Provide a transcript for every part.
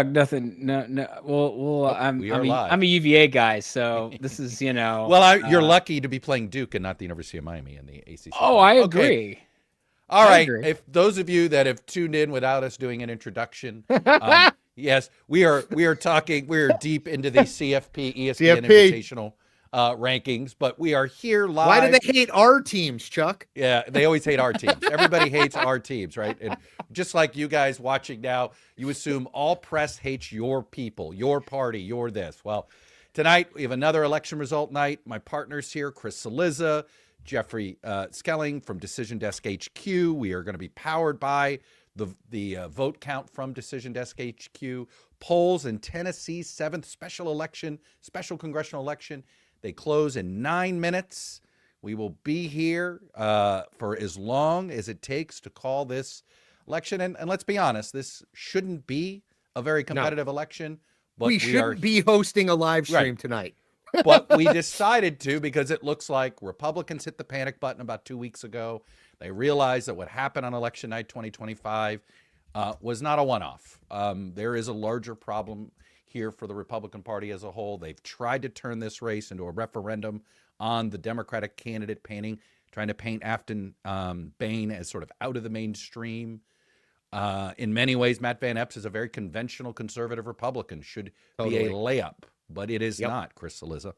Nothing. No. Well. Oh, we are live. I'm a UVA guy, so this is Well, you're lucky to be playing Duke and not the University of Miami in the ACC. Oh, final. I Okay. agree. All I right. agree. If those of you that have tuned in without us doing an introduction, yes, we are talking. We are deep into the CFP ESPN Invitational rankings, but we are here live. Why do they hate our teams, Chuck? Yeah, they always hate our teams. Everybody hates our teams, right? And just like you guys watching now, you assume all press hates your people, your party, your this. Well, tonight we have another election result night. My partner's here, Chris Cillizza, Jeffrey Skelling from Decision Desk HQ. We are going to be powered by the vote count from Decision Desk HQ. Polls in Tennessee's 7th special congressional election. They close in 9 minutes. We will be here for as long as it takes to call this election. And let's be honest, this shouldn't be a very competitive election. But we shouldn't be hosting a live stream tonight. But we decided to because it looks like Republicans hit the panic button about 2 weeks ago. They realized that what happened on election night 2025 was not a one-off. There is a larger problem here for the Republican Party as a whole. They've tried to turn this race into a referendum on the Democratic candidate, trying to paint Afton Bain as sort of out of the mainstream. In many ways, Matt Van Epps is a very conventional conservative Republican, should be a layup, but it is not, Chris Cillizza.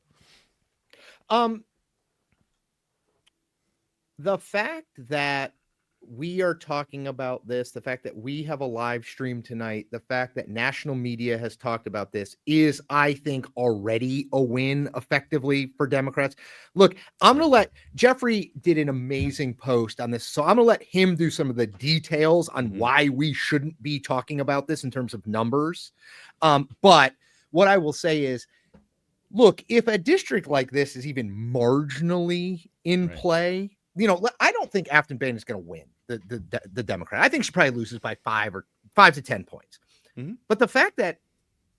The fact that we are talking about this, the fact that we have a live stream tonight, the fact that national media has talked about this is, I think, already a win effectively for Democrats. Look, I'm going to let Jeffrey did an amazing post on this. So I'm going to let him do some of the details on why we shouldn't be talking about this in terms of numbers. But what I will say is, look, if a district like this is even marginally in play, I don't think Afton Bain is going to win the Democrat. I think she probably loses by 5 to 10 points. But the fact that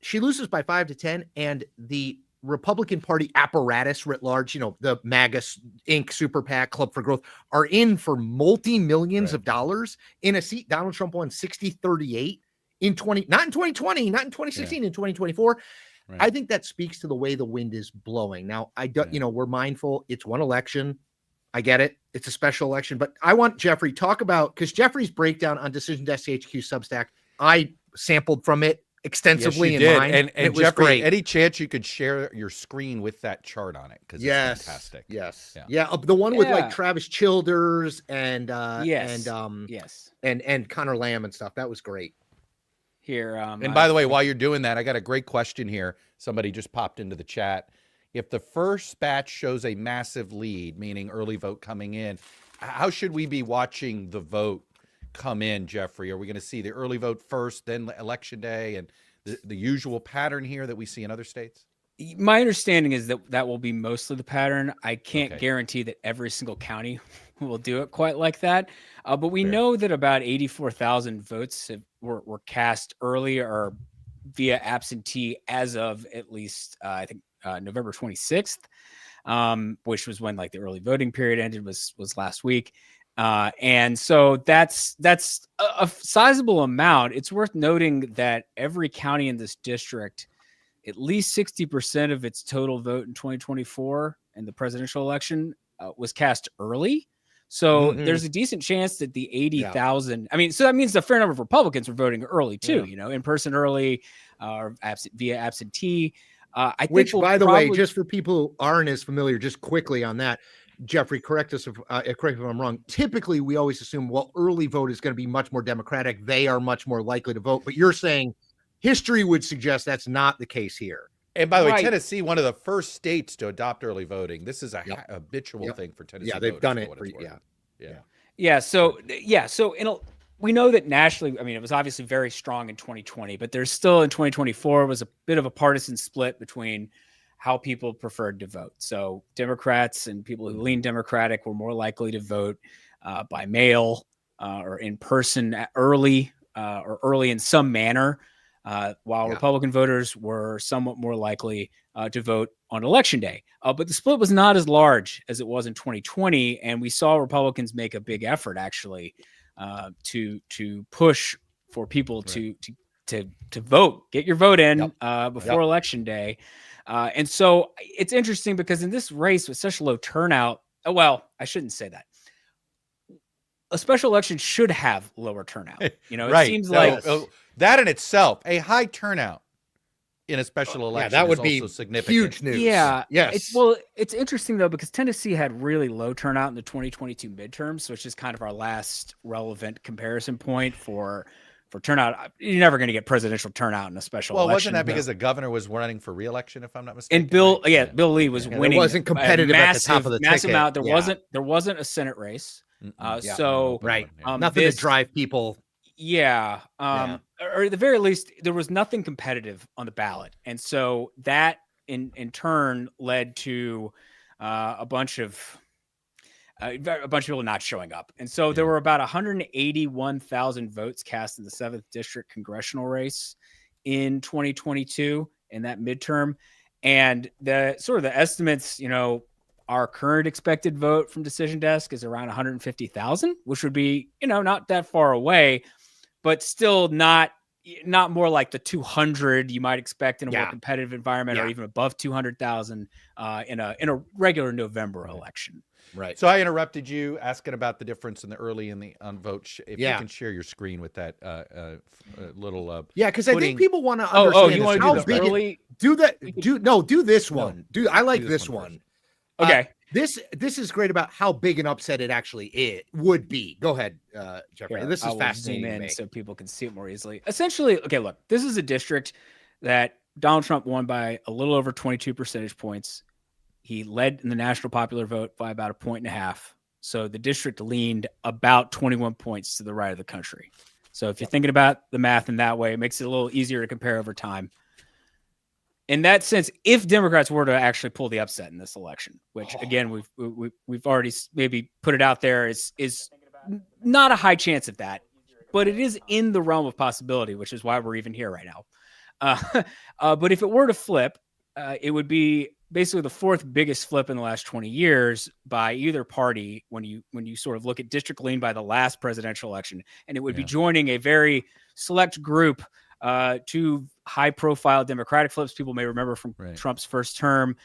she loses by 5 to 10 and the Republican Party apparatus writ large, the MAGA Inc. Super PAC, Club for Growth, are in for multi-millions of dollars in a seat Donald Trump won 60-38 not in 2020, not in 2016, in 2024. I think that speaks to the way the wind is blowing. Now, we're mindful. It's one election. I get it. It's a special election, but I want Jeffrey talk about, because Jeffrey's breakdown on Decision Desk HQ Substack, I sampled from it extensively in mine. And it was Jeffrey, great. Any chance you could share your screen with that chart on it? Because it's fantastic. Yes. Yeah. The one with like Travis Childers and Connor Lamb and stuff. That was great. Here. And by the way, while you're doing that, I got a great question here. Somebody just popped into the chat. If the first batch shows a massive lead, meaning early vote coming in, how should we be watching the vote come in, Jeffrey? Are we going to see the early vote first, then election day, and the usual pattern here that we see in other states? My understanding is that will be mostly the pattern. I can't guarantee that every single county will do it quite like that. But we know that about 84,000 votes were cast early or via absentee as of at least, I think, November 26th, which was when like the early voting period ended, was last week. And so that's a sizable amount. It's worth noting that every county in this district, at least 60% of its total vote in 2024 in the presidential election was cast early. So there's a decent chance that the 80,000, so that means a fair number of Republicans were voting early too, in person early, or via absentee. Which, by the way, just for people who aren't as familiar, just quickly on that, Jeffrey, correct me if I'm wrong. Typically, we always assume, early vote is going to be much more Democratic. They are much more likely to vote. But you're saying history would suggest that's not the case here. And by the way, Tennessee, one of the first states to adopt early voting. This is a habitual thing for Tennessee. Yeah, they've done it. We know that nationally, it was obviously very strong in 2020, but there's still in 2024 was a bit of a partisan split between how people preferred to vote. So Democrats and people who lean Democratic were more likely to vote by mail or in person early or early in some manner, while Republican voters were somewhat more likely to vote on election day. But the split was not as large as it was in 2020, and we saw Republicans make a big effort actually to push for people to to vote, get your vote in before Yep. election day. And so it's interesting because in this race with such low turnout, well, I shouldn't say that. A special election should have lower turnout. You know, it Right. seems No, like that in itself, a high turnout in a special election that would is be also significant. huge news. Yeah. Yes. It's interesting though, because Tennessee had really low turnout in the 2022 midterms, which is kind of our last relevant comparison point for turnout. You're never going to get presidential turnout in a special election. Wasn't that because the governor was running for re-election, if I'm not mistaken? And Bill, right? Bill Lee was And it winning. wasn't competitive at the top of the massive ticket. amount. Yeah. There wasn't a Senate race. Yeah. So Right. Yeah. Nothing this- to drive people. Yeah. Yeah. Or at the very least, there was nothing competitive on the ballot. And so that in turn led to a bunch of people not showing up. And so there were about 181,000 votes cast in the 7th District congressional race in 2022 in that midterm. And the estimates, our current expected vote from Decision Desk is around 150,000, which would be, not that far away, but still not more like the 200 you might expect in a more competitive environment, or even above 200,000 in a regular November election. Right. So I interrupted you asking about the difference in the early and the unvote. If you can share your screen with that little because I think people want to Oh, understand you want how to do the big early? do this one. I like do this one one. Okay. This is great about how big an upset it actually would be. Go ahead, Jeffrey. Here, This I is will fascinating zoom to in me. so people can see it more easily. Essentially, okay, look, this is a district that Donald Trump won by a little over 22 percentage points. He led in the national popular vote by about 1.5 points. So the district leaned about 21 points to the right of the country. So if you're thinking about the math in that way, it makes it a little easier to compare over time. In that sense, if Democrats were to actually pull the upset in this election, which again we've already maybe put it out there, is not a high chance of that, but it is in the realm of possibility, which is why we're even here right now. But if it were to flip, it would be basically the fourth biggest flip in the last 20 years by either party when you sort of look at district lean by the last presidential election, and it would be joining a very select group. Two high-profile Democratic flips people may remember from Trump's first term.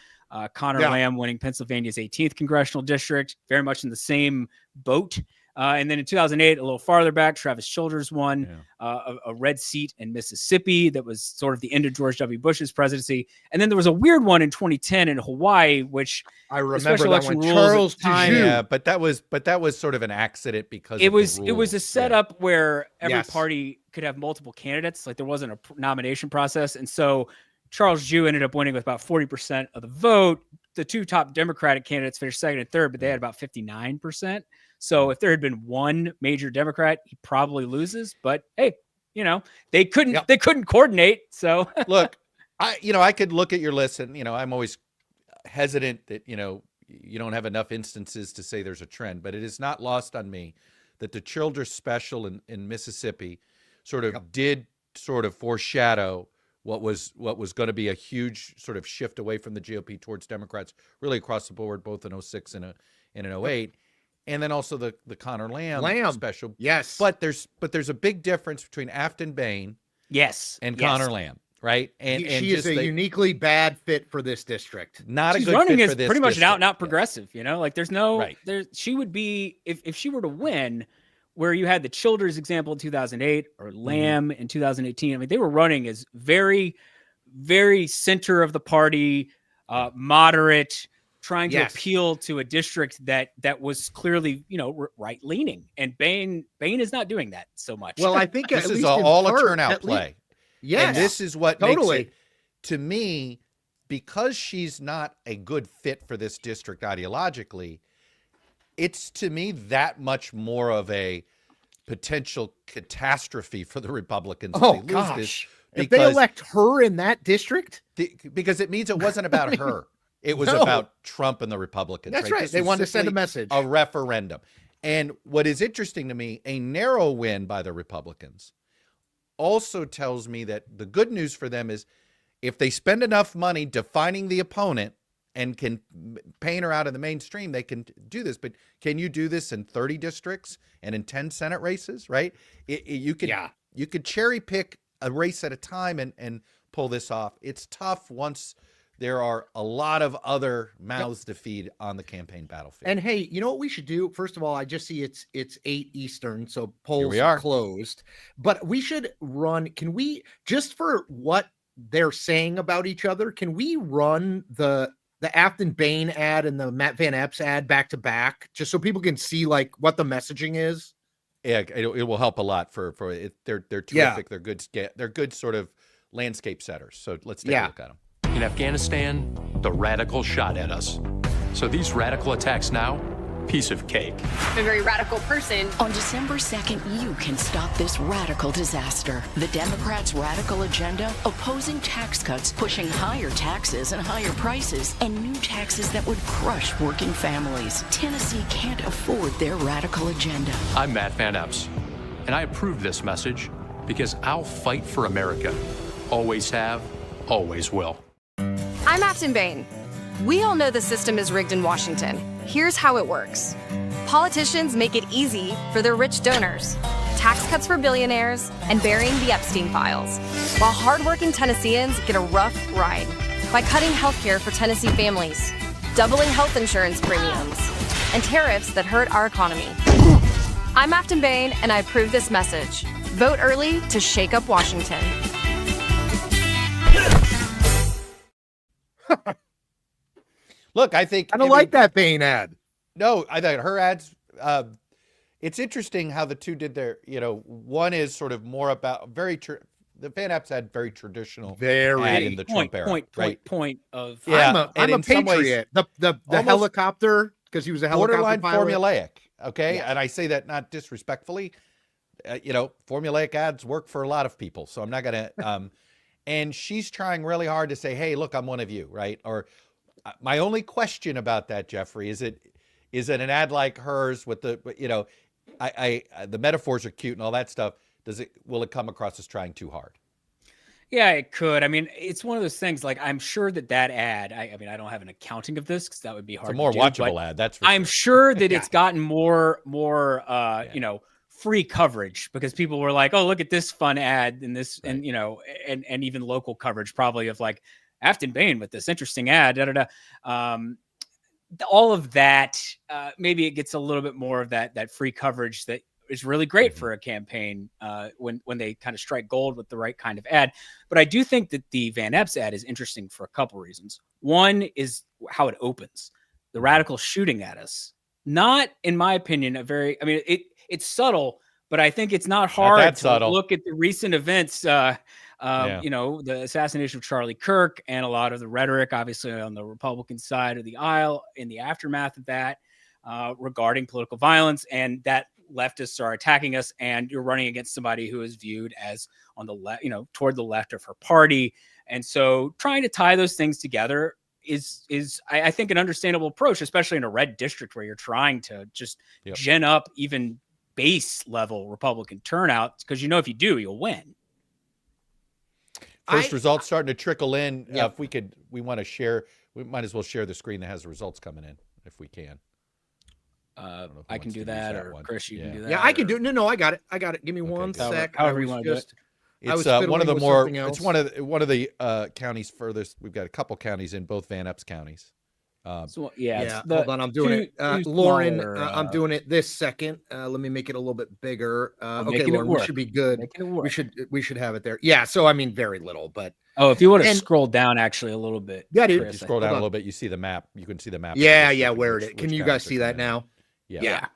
Connor Lamb winning Pennsylvania's 18th congressional district, very much in the same boat. And then in 2008, a little farther back, Travis Childers won a red seat in Mississippi that was sort of the end of George W. Bush's presidency. And then there was a weird one in 2010 in Hawaii, which I remember that one. Charles Tiju. Yeah, but that was sort of an accident because it was a setup where every Yes. party could have multiple candidates. Like there wasn't a nomination process. And so Charles Tiju ended up winning with about 40% of the vote. The two top Democratic candidates finished second and third, but they had about 59%. So if there had been one major Democrat, he probably loses. But hey, they couldn't coordinate. So look, I could look at your list, and I'm always hesitant that you don't have enough instances to say there's a trend, but it is not lost on me that the Childers special in Mississippi sort of did sort of foreshadow what was going to be a huge sort of shift away from the GOP towards Democrats, really across the board, both in 06 and in 08. And then also the Connor Lamb special. Yes. But there's a big difference between Afton Bain and Connor Lamb, right? And she is a uniquely bad fit for this district. Not She's a good running fit as for this pretty much district. an out and out progressive, like there's no Right. she would be if she were to win where you had the Childers example in 2008 or Lamb in 2018. I mean, they were running as very, very center of the party, moderate, trying to appeal to a district that was clearly, right leaning, and Bain is not doing that so much. Well, I think this at is least all in a part, turnout play. Yes. And this is what Totally. makes it, to me, because she's not a good fit for this district ideologically, it's to me that much more of a potential catastrophe for the Republicans. Oh, if they lose this, gosh. If they elect her in that district? Because it means it wasn't about her. It was No. about Trump and the Republicans. That's right. This They was wanted to send a simply message. A referendum. And what is interesting to me, a narrow win by the Republicans also tells me that the good news for them is if they spend enough money defining the opponent and can paint her out of the mainstream, they can do this. But can you do this in 30 districts and in 10 Senate races, right? You could cherry pick a race at a time and pull this off. It's tough once there are a lot of other mouths to feed on the campaign battlefield. And hey, you know what we should do? First of all, I just see it's 8 Eastern, so polls we are are. closed. But we should run. Can we, just for what they're saying about each other, can we run the Afton Bain ad and the Matt Van Epps ad back to back, just so people can see like what the messaging is? Yeah, it will help a lot for it. They're terrific. Yeah. They're good sort of landscape setters. So let's take a look at them. In Afghanistan, the radicals shot at us. So these radical attacks now, piece of cake. I'm a very radical person. On December 2nd, you can stop this radical disaster. The Democrats' radical agenda, opposing tax cuts, pushing higher taxes and higher prices, and new taxes that would crush working families. Tennessee can't afford their radical agenda. I'm Matt Van Epps, and I approve this message because I'll fight for America. Always have, always will. I'm Afton Bain. We all know the system is rigged in Washington. Here's how it works. Politicians make it easy for their rich donors, tax cuts for billionaires, and burying the Epstein files, while hardworking Tennesseans get a rough ride by cutting health care for Tennessee families, doubling health insurance premiums, and tariffs that hurt our economy. I'm Afton Bain, and I approve this message. Vote early to shake up Washington. Look, I think I don't like that Bain ad. No, I thought her ads. It's interesting how the two did their. One is sort of more about the Van Epps had very traditional ad in the Trump era, right? Point of Yeah, I'm a in some ways, patriot. The almost helicopter, because he was a helicopter borderline pilot. formulaic. Okay, Yeah. and I say that not disrespectfully. Formulaic ads work for a lot of people, so I'm not gonna. And she's trying really hard to say, "Hey, look, I'm one of you," right? Or my only question about that, Jeffrey, is it an ad like hers with the the metaphors are cute and all that stuff? Will it come across as trying too hard? Yeah, it could. I mean, it's one of those things. Like, I'm sure that ad. I mean, I don't have an accounting of this because that would be hard. It's a more to do, watchable ad. That's for I'm sure. sure that it's gotten more free coverage because people were like, "Oh, look at this fun ad," and this, Right. and even local coverage probably of like Afton Bain with this interesting ad. All of that. Maybe it gets a little bit more of that free coverage that is really great for a campaign when they kind of strike gold with the right kind of ad. But I do think that the Van Epps ad is interesting for a couple reasons. One is how it opens. The radical shooting at us. Not, in my opinion, it's subtle, but I think it's not hard to look at the recent events, the assassination of Charlie Kirk and a lot of the rhetoric, obviously, on the Republican side of the aisle in the aftermath of that regarding political violence, and that leftists are attacking us, and you're running against somebody who is viewed as on the left, toward the left of her party. And so trying to tie those things together is I think an understandable approach, especially in a red district where you're trying to just gin up even base level Republican turnout, because if you do, you'll win. First results starting to trickle in. If we want to share, we might as well share the screen that has the results coming in if we can. I can do that, or Chris, you can do that. Yeah, I can do it. No, I got it. Give me one sec. However you want to do it. It's one of the more. It's one of the counties furthest. We've got a couple counties in both Van Epps counties. Hold on, I'm doing it. Lauren, I'm doing it this second. Let me make it a little bit bigger. Okay, Lauren, we should be good. We should have it there. Yeah. So I mean, very little, but if you want to scroll down actually a little bit. Yeah, dude. Chris, you scroll down a little bit, you see the map. You can see the map. Yeah. Where it is? Can you guys see that now? Yeah.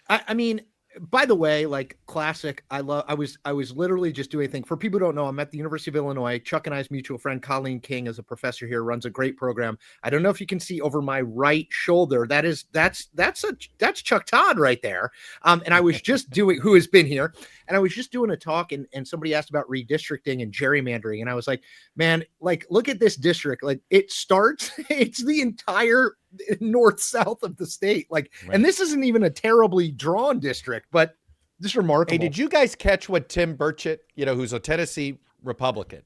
I mean, by the way, like classic, I was literally just doing a thing. For people who don't know, I'm at the University of Illinois. Chuck and I's mutual friend, Colleen King, is a professor here, runs a great program. I don't know if you can see over my right shoulder. That's Chuck Todd right there. And I was just who has been here. And I was just doing a talk and somebody asked about redistricting and gerrymandering. And I was like, man, like, look at this district. Like it's the entire north-south of the state. Like, right. And this isn't even a terribly drawn district, but just remarkable. Hey, did you guys catch what Tim Burchett, who's a Tennessee Republican,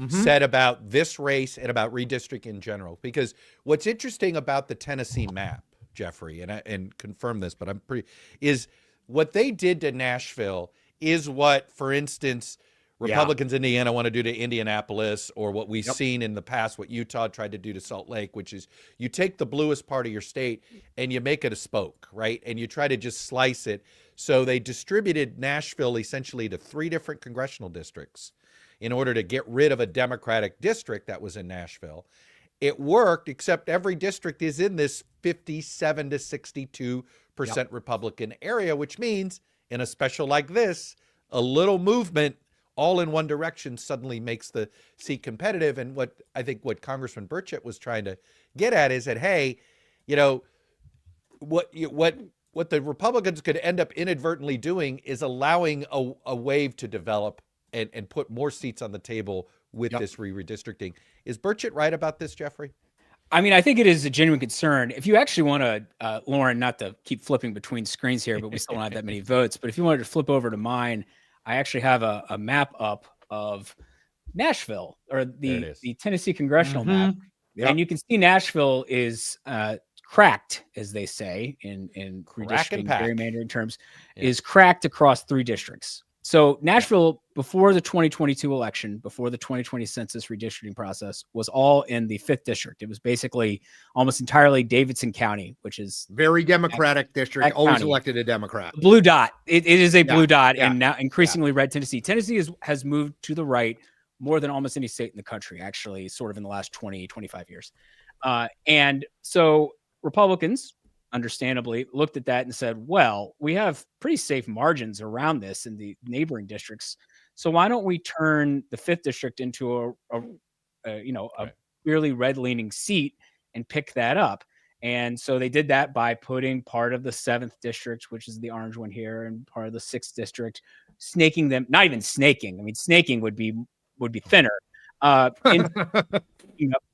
said about this race and about redistricting in general? Because what's interesting about the Tennessee map, Jeffrey, and confirm this, but is what they did to Nashville is what, for instance, Republicans in Indiana want to do to Indianapolis, or what we've seen in the past, what Utah tried to do to Salt Lake, which is you take the bluest part of your state and you make it a spoke, right? And you try to just slice it. So they distributed Nashville essentially to 3 different congressional districts in order to get rid of a Democratic district that was in Nashville. It worked, except every district is in this 57 to 62% Republican area, which means in a special like this, a little movement all in one direction suddenly makes the seat competitive. And what I think what Congressman Burchett was trying to get at is that, hey, you know, what the Republicans could end up inadvertently doing is allowing a wave to develop and put more seats on the table with this redistricting. Is Burchett right about this, Jeffrey? I mean, I think it is a genuine concern. If you actually want to, Lauren, not to keep flipping between screens here, but we still don't have that many votes. But if you wanted to flip over to mine, I actually have a map up of Nashville, or the Tennessee congressional map. And you can see Nashville is cracked, as they say in redistricting gerrymandering terms, is cracked across 3 districts. So Nashville, before the 2022 election, before the 2020 census redistricting process, was all in the 5th district. It was basically almost entirely Davidson County, which is very Democratic district, always elected a Democrat. Blue dot. It is a blue dot, and now increasingly red Tennessee. Tennessee has moved to the right more than almost any state in the country, actually, sort of in the last 20, 25 years. And so Republicans, understandably, looked at that and said, well, we have pretty safe margins around this in the neighboring districts. So why don't we turn the 5th district into a clearly red leaning seat and pick that up? And so they did that by putting part of the 7th district, which is the orange one here, and part of the 6th district, snaking them, not even snaking. I mean, snaking would be thinner, in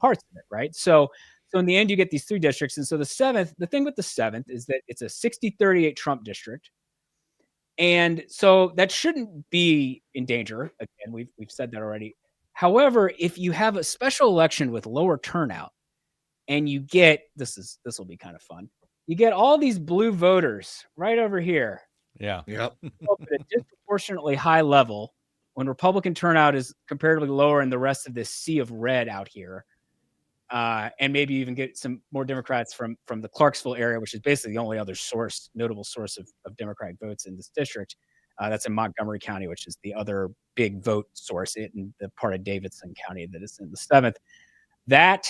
parts of it, right? So in the end, you get these 3 districts. And so the 7th, the thing with the 7th is that it's a 60-38 Trump district. And so that shouldn't be in danger. Again, we've said that already. However, if you have a special election with lower turnout and you get, this will be kind of fun. You get all these blue voters right over here. Yeah. Yep. Up at a disproportionately high level when Republican turnout is comparatively lower in the rest of this sea of red out here. And maybe even get some more Democrats from the Clarksville area, which is basically the only other notable source of Democratic votes in this district. That's in Montgomery County, which is the other big vote source in the part of Davidson County that is in the 7th. That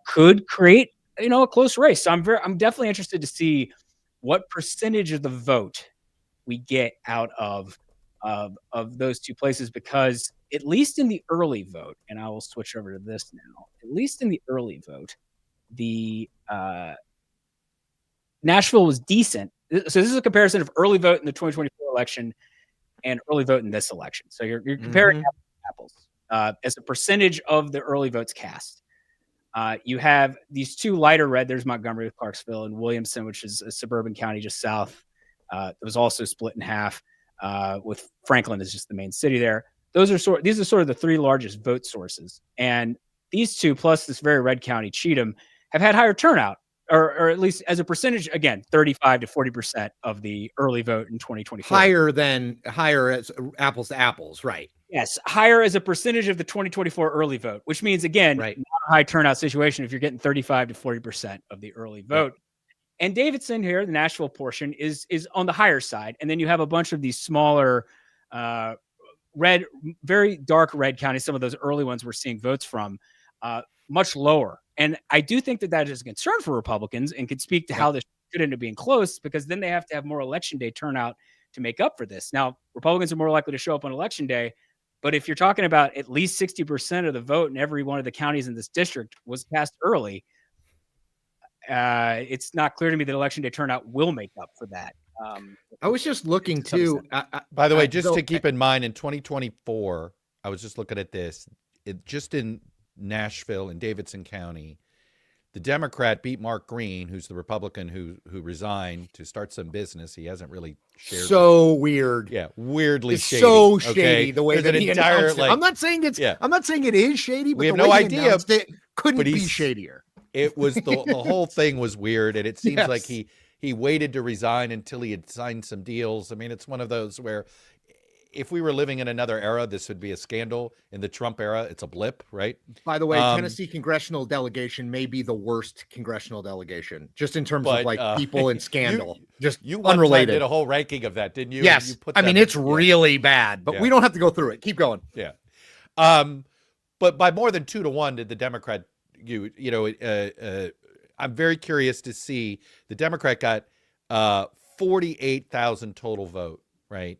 could create, a close race. So I'm definitely interested to see what percentage of the vote we get out of those 2 places, because at least in the early vote, and I will switch over to this now, at least in the early vote, the Nashville was decent. So this is a comparison of early vote in the 2024 election and early vote in this election. So you're comparing apples as a percentage of the early votes cast. You have these 2 lighter red. There's Montgomery with Clarksville, and Williamson, which is a suburban county just south. It was also split in half. With Franklin is just the main city there. These are sort of the 3 largest vote sources. And these 2, plus this very red county, Cheatham, have had higher turnout, or at least as a percentage, again, 35 to 40% of the early vote in 2024. Higher as apples to apples, right? Yes, higher as a percentage of the 2024 early vote, which means, again, not a high turnout situation if you're getting 35 to 40% of the early vote. Yeah. And Davidson here, the Nashville portion, is on the higher side. And then you have a bunch of these smaller red, very dark red counties, some of those early ones we're seeing votes from, much lower. And I do think that is a concern for Republicans and could speak to how this could end up being close, because then they have to have more election day turnout to make up for this. Now, Republicans are more likely to show up on election day, but if you're talking about at least 60% of the vote in every one of the counties in this district was cast early, it's not clear to me that election day turnout will make up for that. I was just looking too. By the way, just to keep in mind, in 2024, I was just looking at this. Just in Nashville and Davidson County, the Democrat beat Mark Green, who's the Republican who resigned to start some business. He hasn't really shared. So weird. Yeah, weirdly it's shady. So shady the way There's that an he entire, announced it. I'm not saying it is shady, but we have the no way he idea. announced it couldn't be shadier. It was the whole thing was weird, and it seems like he waited to resign until he had signed some deals. I mean, it's one of those where if we were living in another era, this would be a scandal. In the Trump era, it's a blip, right? By the way, Tennessee congressional delegation may be the worst congressional delegation, just in terms of like people and scandal. You unrelated. did a whole ranking of that, didn't you? Yes. You I mean, it's really bad, but we don't have to go through it. Keep going. Yeah. But by more than 2-1 did the Democrat, I'm very curious to see. The Democrat got 48,000 total vote, right?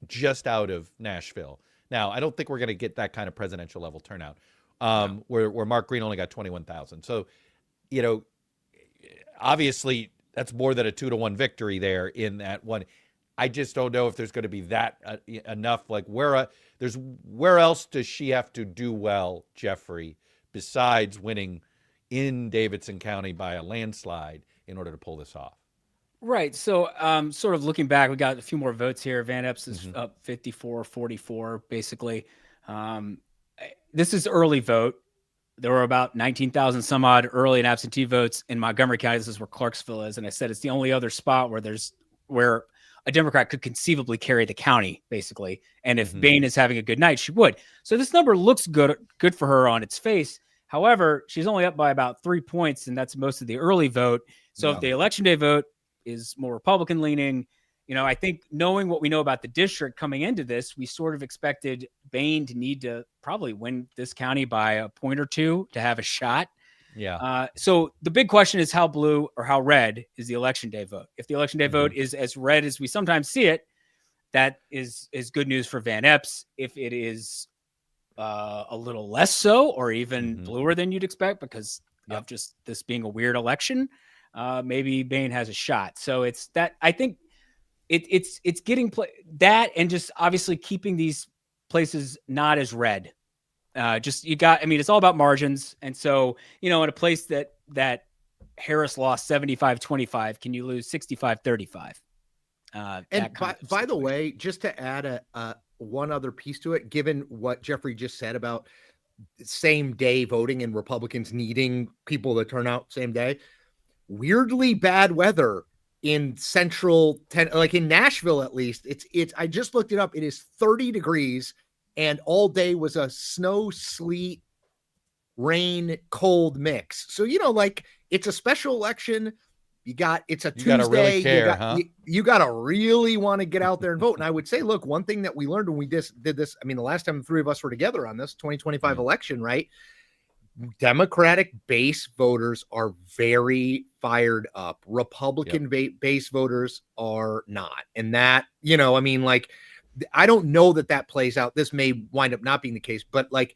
Just out of Nashville. Now, I don't think we're going to get that kind of presidential level turnout, where Mark Green only got 21,000. So, obviously that's more than a 2-1 victory there in that one. I just don't know if there's going to be that enough. Like where else does she have to do well, Jeffrey, besides winning in Davidson County by a landslide in order to pull this off? Right. So sort of looking back, we got a few more votes here. Van Epps is up 54-44, basically. This is early vote. There were about 19,000 some odd early and absentee votes in Montgomery County. This is where Clarksville is. And I said it's the only other spot where a Democrat could conceivably carry the county, basically. And if Bain is having a good night, she would. So this number looks good for her on its face. However, she's only up by about 3 points, and that's most of the early vote. So if the election day vote is more Republican leaning, I think knowing what we know about the district coming into this, we sort of expected Bain to need to probably win this county by a point or two to have a shot. Yeah. So the big question is how blue or how red is the election day vote? If the election day vote is as red as we sometimes see it, that is good news for Van Epps. If it is a little less so, or even bluer than you'd expect because of just this being a weird election, maybe Bain has a shot. So it's that, I think it's getting that, and just obviously keeping these places not as red. It's all about margins. And so, in a place that Harris lost 75-25, can you lose 65-35? And by the way, just to add one other piece to it, given what Jeffrey just said about same day voting and Republicans needing people to turn out same day, weirdly bad weather in like in Nashville, at least I just looked it up. It is 30 degrees and all day was a snow, sleet, rain, cold mix. So, like it's a special election. It's a Tuesday. You gotta really care, you gotta really want to get out there and vote. And I would say, look, one thing that we learned when we did this, I mean, the last time the three of us were together on this 2025 election, right? Democratic base voters are very fired up. Republican base voters are not. And that, I don't know that plays out. This may wind up not being the case, but like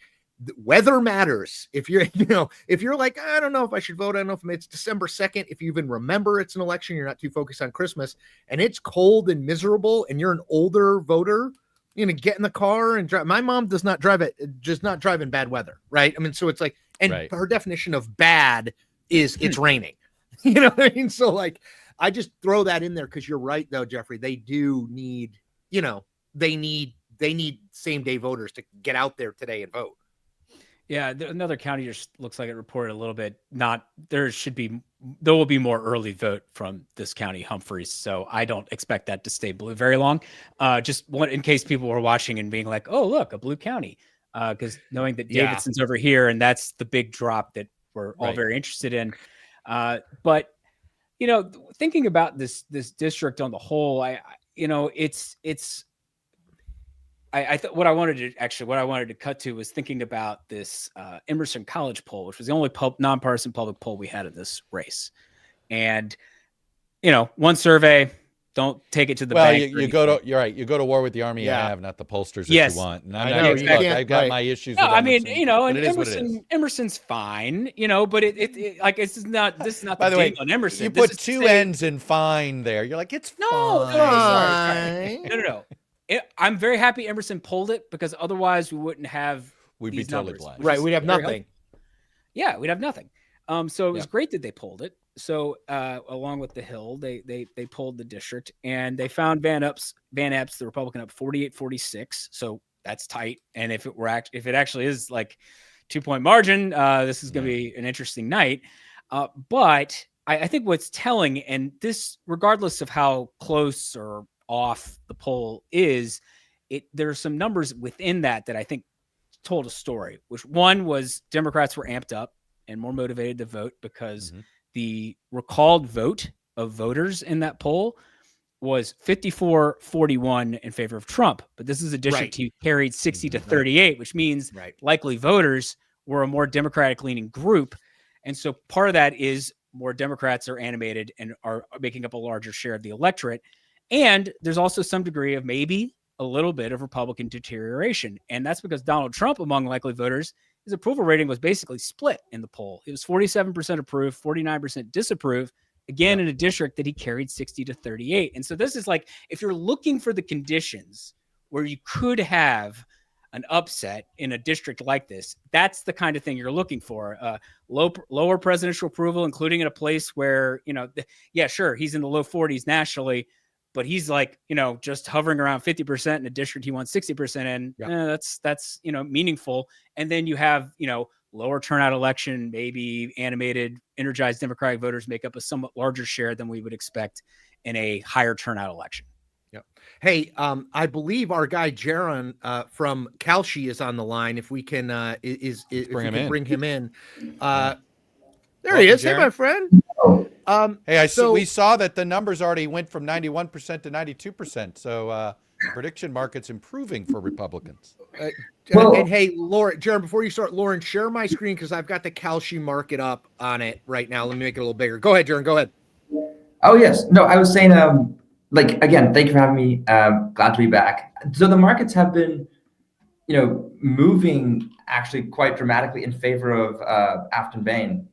weather matters. If you're, if you're like, I don't know if I should vote. I don't know if it's December 2nd. If you even remember it's an election, you're not too focused on Christmas and it's cold and miserable and you're an older voter, get in the car and drive. My mom does not drive in bad weather. Right. I mean, so it's like, and her definition of bad is it's raining, you know what I mean? So like, I just throw that in there. Cause you're right though, Jeffrey, they do need, they need same day voters to get out there today and vote. Yeah, another county just looks like it reported a little bit. There will be more early vote from this county, Humphreys. So I don't expect that to stay blue very long. Just in case people were watching and being like, "Oh, look, a blue county," because knowing that Davidson's over here and that's the big drop that we're all very interested in. But thinking about this district on the whole, what I wanted to cut to was thinking about this Emerson College poll, which was the only nonpartisan public poll we had in this race. And, one survey, don't take it to the bank. You're right. You go to war with the army you have, not the pollsters that you want. And I've got my issues with Emerson. Emerson's fine, but this is not By the way, on Emerson. You put two N's in fine there. You're like, it's fine. No. I'm very happy Emerson pulled it because otherwise we wouldn't have. We'd be totally blind. Right. We'd have nothing. Yeah, we'd have nothing. So it was great that they pulled it. So along with the Hill, they pulled the district and they found Van Epps, the Republican, up 48-46. So that's tight. And if it actually is like 2-point margin, this is going to be an interesting night. But I think what's telling, and this, regardless of how close or off the poll is, there are some numbers within that I think told a story, which one was Democrats were amped up and more motivated to vote because the recalled vote of voters in that poll was 54-41 in favor of Trump. But this is a district he carried 60-38, which means likely voters were a more Democratic leaning group. And so part of that is more Democrats are animated and are making up a larger share of the electorate. And there's also some degree of maybe a little bit of Republican deterioration. And that's because Donald Trump, among likely voters, his approval rating was basically split in the poll. It was 47% approve, 49% disapprove, again, in a district that he carried 60-38. And so this is like, if you're looking for the conditions where you could have an upset in a district like this, that's the kind of thing you're looking for. Lower presidential approval, including in a place where, sure, he's in the low 40s nationally, but he's like, just hovering around 50% in a district he won 60% in. That's meaningful. And then you have, lower turnout election, maybe animated, energized Democratic voters make up a somewhat larger share than we would expect in a higher turnout election. Yep. Hey, I believe our guy Jaron from Kalshi is on the line. If we can, bring him in. There he is. Jaron. Hey, my friend. We saw that the numbers already went from 91% to 92%. So prediction market's improving for Republicans. And hey, Lauren, Jaron, before you start, Lauren, share my screen because I've got the Kalshi market up on it right now. Let me make it a little bigger. Go ahead, Jaron. Go ahead. Oh, yes. No, I was saying, again, thank you for having me. Glad to be back. So the markets have been, moving actually quite dramatically in favor of Afton Bain.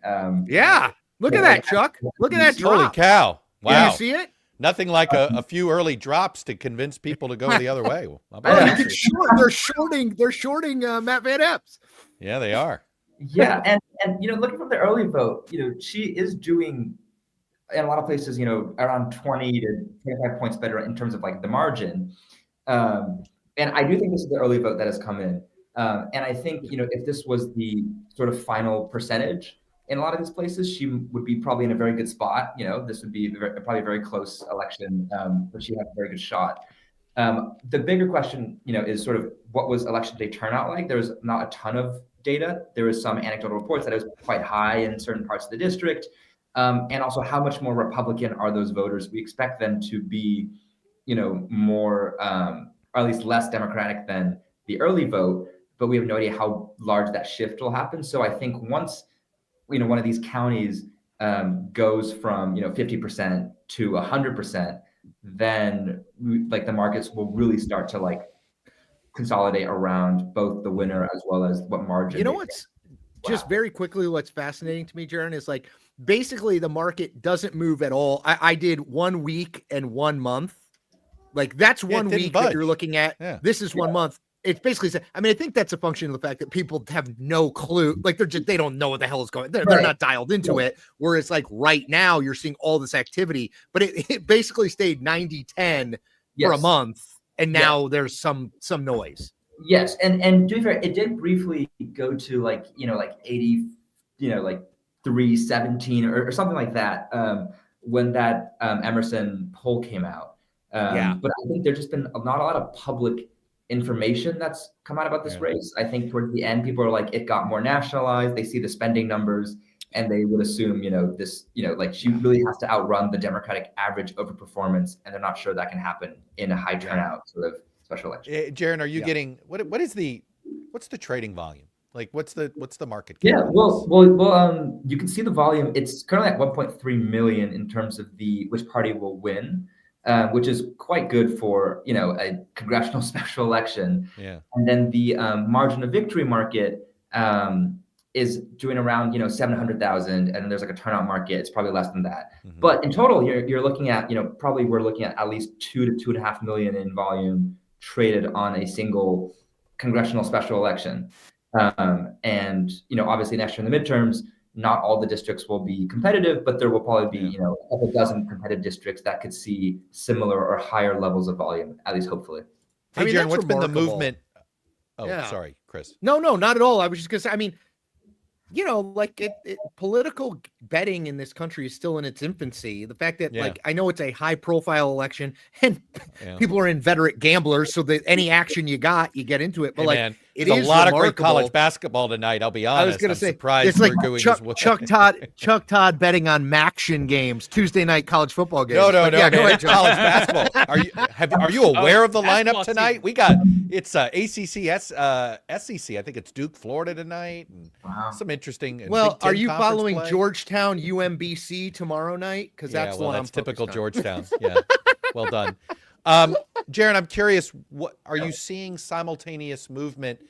Look at that, Chuck. Look at that drop. Holy cow. Wow. You see it? Nothing like a few early drops to convince people to go the other way. They're shorting Matt Van Epps. Yeah, they are. Yeah, and looking from the early vote, she is doing in a lot of places, around 20 to 25 points better in terms of like the margin. And I do think this is the early vote that has come in. And I think, if this was the sort of final percentage in a lot of these places, she would be probably in a very good spot. This would be probably a very close election, but she had a very good shot. The bigger question, is sort of what was election day turnout like? There was not a ton of data. There was some anecdotal reports that it was quite high in certain parts of the district. And also how much more Republican are those voters? We expect them to be, more, or at least less Democratic than the early vote, but we have no idea how large that shift will happen. So I think once, one of these counties goes from, 50% to 100%, then the markets will really start to consolidate around both the winner as well as what margin. Just very quickly, what's fascinating to me, Jaron, is basically the market doesn't move at all. I did 1 week and 1 month. That's 1 week that you're looking at. Yeah. This is 1 month. It's basically, I think that's a function of the fact that people have no clue. They don't know what the hell is going. They're not dialed into it. Whereas right now you're seeing all this activity, but it basically stayed 90-10 for a month. And now there's some noise. Yes. And to be fair, it did briefly go to 80, 317 or something like that. When that Emerson poll came out. But I think there's just been not a lot of public information that's come out about this race. I think towards the end, people are it got more nationalized. They see the spending numbers and they would assume, she really has to outrun the Democratic average over performance. And they're not sure that can happen in a high turnout sort of special election. Jaron, are you getting, what's the trading volume? What's the market? Yeah, well, you can see the volume. It's currently at 1.3 million in terms of which party will win. Which is quite good for, a congressional special election. Yeah. And then the margin of victory market is doing around, 700,000. And there's a turnout market. It's probably less than that. Mm-hmm. But in total, you're looking at, probably we're looking at least 2 to 2.5 million in volume traded on a single congressional special election. And, obviously next year in the midterms, not all the districts will be competitive, but there will probably be, a couple dozen competitive districts that could see similar or higher levels of volume, at least hopefully. Hey, Jaron, what's been the movement? Oh, sorry, Chris. No, not at all. I was just going to say, you know, like political betting in this country is still in its infancy. The fact that, like, I know it's a high profile election and people are inveterate gamblers, so that any action you get into it. But man, it is a lot of great college basketball tonight. I'll be honest. I was going to say, surprised it's like Chuck Todd betting on Maction games, Tuesday night college football games. No, go ahead, college basketball. Are you aware of the lineup tonight? We got ACC, SEC. I think it's Duke, Florida tonight. And some interesting. Well, are you following Georgetown, UMBC tomorrow night? Because that's the one I'm typical focused on. Georgetown. Yeah, well done. Jaron, I'm curious, what are you seeing simultaneous movement?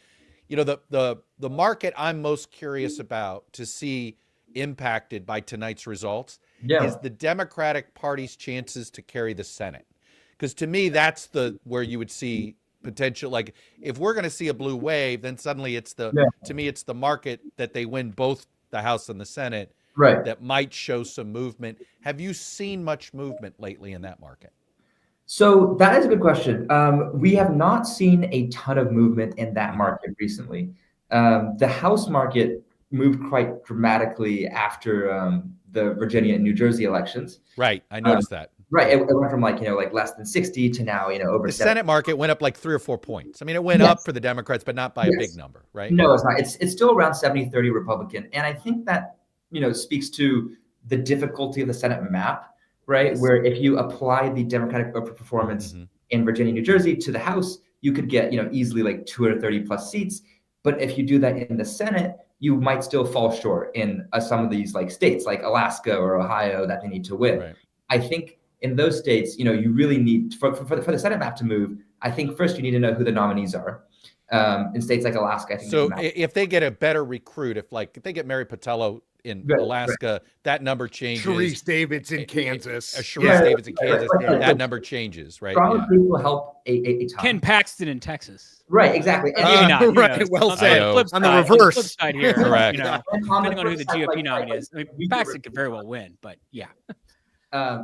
You know, the market I'm most curious about to see impacted by tonight's results is the Democratic Party's chances to carry the Senate. Because to me, that's where you would see potential. Like, if we're going to see a blue wave, then suddenly to me, it's the market that they win both the House and the Senate that might show some movement. Have you seen much movement lately in that market? So that is a good question. We have not seen a ton of movement in that market recently. The House market moved quite dramatically after the Virginia and New Jersey elections. Right, I noticed that. Right, it went from like less than 60 to now over. The Senate market went up like 3 or 4 points. I mean, it went up for the Democrats, but not by a big number, right? No, it's not. It's still around 70-30 Republican, and I think that speaks to the difficulty of the Senate map. Right, where if you apply the Democratic vote for performance in Virginia, New Jersey to the House, you could get easily like 230 plus seats. But if you do that in the Senate, you might still fall short in some of these like states like Alaska or Ohio that they need to win. Right. I think in those states, you really need for the Senate map to move. I think first you need to know who the nominees are. In states like Alaska, I think. So if they get a better recruit, if they get Mary Patello in Alaska, that number changes. Sharice Davids in Kansas. Sharice Davids in Kansas, that number changes, right? Stronger people help a ton. Ken Paxton in Texas. Right, exactly. Well said. On the reverse. flip side here, correct. Depending on who the GOP nominee is. I mean, Paxton could very well win, but yeah.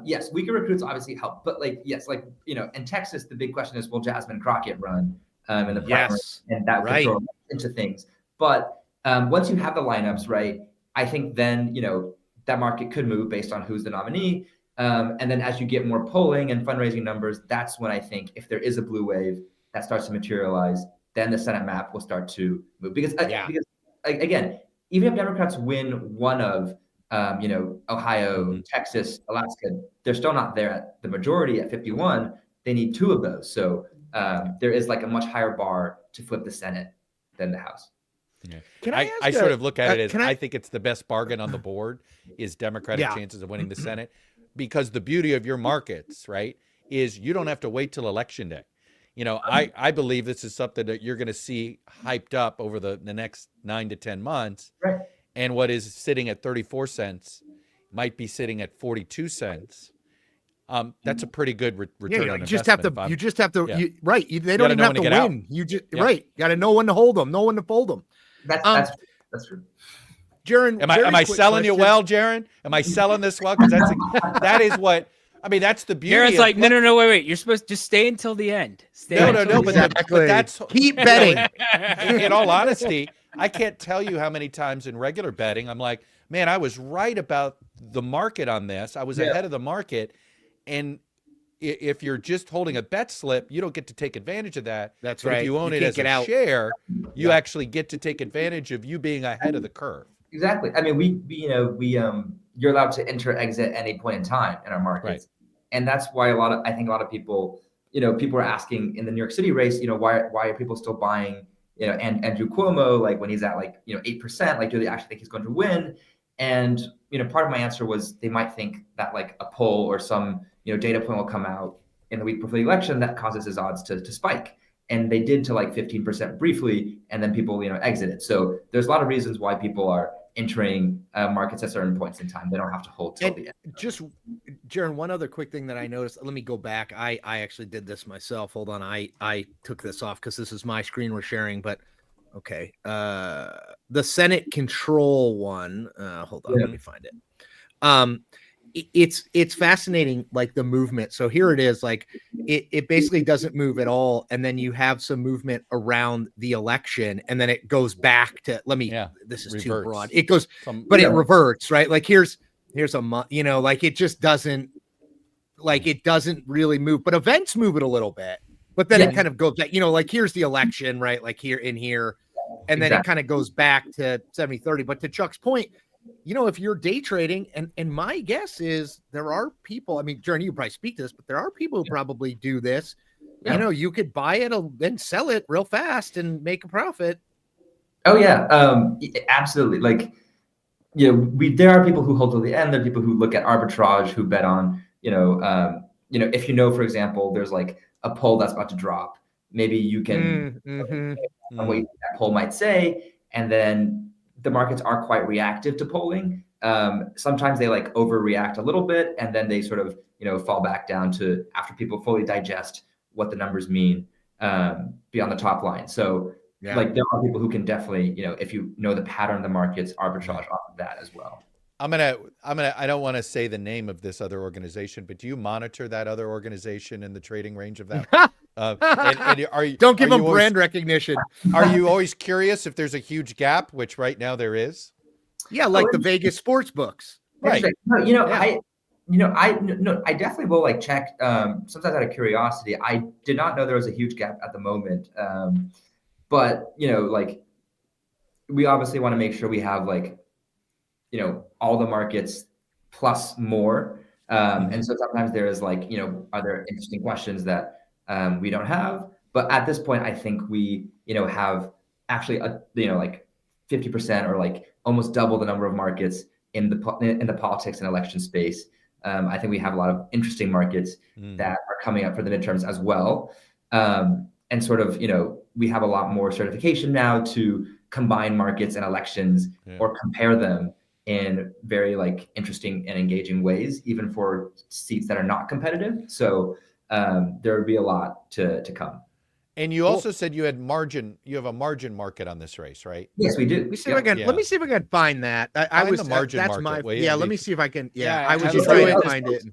Yes, weaker recruits obviously help, but in Texas, the big question is, will Jasmine Crockett run in the primary, and that would throw into things. But once you have the lineups, right, I think then that market could move based on who's the nominee, and then as you get more polling and fundraising numbers, that's when I think if there is a blue wave that starts to materialize, then the Senate map will start to move because again, even if Democrats win one of Ohio, Texas, Alaska, they're still not there at the majority at 51. They need 2 of those. So there is like a much higher bar to flip the Senate than the House. Yeah. I sort of look at it as I think it's the best bargain on the board is Democratic chances of winning the Senate, because the beauty of your markets, right, is you don't have to wait till Election Day. I believe this is something that you're going to see hyped up over the next 9 to 10 months. Right. And what is sitting at 34 cents might be sitting at 42 cents. That's a pretty good return on investment. You just have to, they don't even have to win. You just, got to know when to hold them, know when to fold them. That's true. Jaron, am I selling you well, Jaron? Am I selling this well? Because that is what, I mean, that's the beauty. Jaron's like, no, wait. You're supposed to just stay until the end. But that's keep betting. In all honesty, I can't tell you how many times in regular betting I'm like, man, I was right about the market on this. I was ahead of the market. And if you're just holding a bet slip, you don't get to take advantage of that. That's but right. If you own it as a share, you actually get to take advantage of you being ahead of the curve. Exactly. I mean, you're allowed to enter, exit at any point in time in our markets. Right. And that's why I think a lot of people, people are asking in the New York City race, why are people still buying, and Andrew Cuomo, like when he's at 8%, like, do they actually think he's going to win? And, part of my answer was they might think that like a poll or some, data point will come out in the week before the election that causes his odds to spike. And they did to like 15% briefly, and then people, exited. So there's a lot of reasons why people are entering markets at certain points in time. They don't have to hold till the end. Just, Jaron, one other quick thing that I noticed. Let me go back. I actually did this myself. Hold on. I took this off because this is my screen we're sharing. But okay, the Senate control one. Hold on, let me find it. it's fascinating, like the movement. So here it is, like it basically doesn't move at all, and then you have some movement around the election, and then it goes back to this is reverts. too broad. It goes, but it reverts, right? Like here's a month, like it just doesn't, like it doesn't really move. But events move it a little bit, but then it kind of goes back, like here's the election, right? Like here in here, and then it kind of goes back to 70-30. But to Chuck's point, if you're day trading, and my guess is there are people, I mean, Jeremy, you probably speak to this, but there are people who probably do this. Yeah. You could buy it and sell it real fast and make a profit. Oh yeah. Absolutely. Like, there are people who hold till the end. There are people who look at arbitrage, who bet on, if for example, there's like a poll that's about to drop, maybe you can what that poll might say, and then the markets are quite reactive to polling. Sometimes they like overreact a little bit, and then they sort of, fall back down to after people fully digest what the numbers mean beyond the top line. So like there are people who can definitely, if you know the pattern of the markets, arbitrage off of that as well. I don't want to say the name of this other organization, but do you monitor that other organization in the trading range of that? Don't give them brand recognition. Are you always curious if there's a huge gap, which right now there is? Yeah, like the Vegas sports books. Right. No, I definitely will like check. Sometimes out of curiosity, I did not know there was a huge gap at the moment. But like we obviously want to make sure we have like, all the markets plus more. And so sometimes there is like, are there interesting questions that we don't have? But at this point, I think we, have actually, like 50% or like almost double the number of markets in the politics and election space. I think we have a lot of interesting markets that are coming up for the midterms as well. And sort of, we have a lot more certification now to combine markets and elections or compare them in very like interesting and engaging ways, even for seats that are not competitive. So there would be a lot to come. And you also said you have a margin market on this race, right? Yes, we do. Let me see if I can find that. I was the margin that's market. let me see if I can. I was just trying to find it.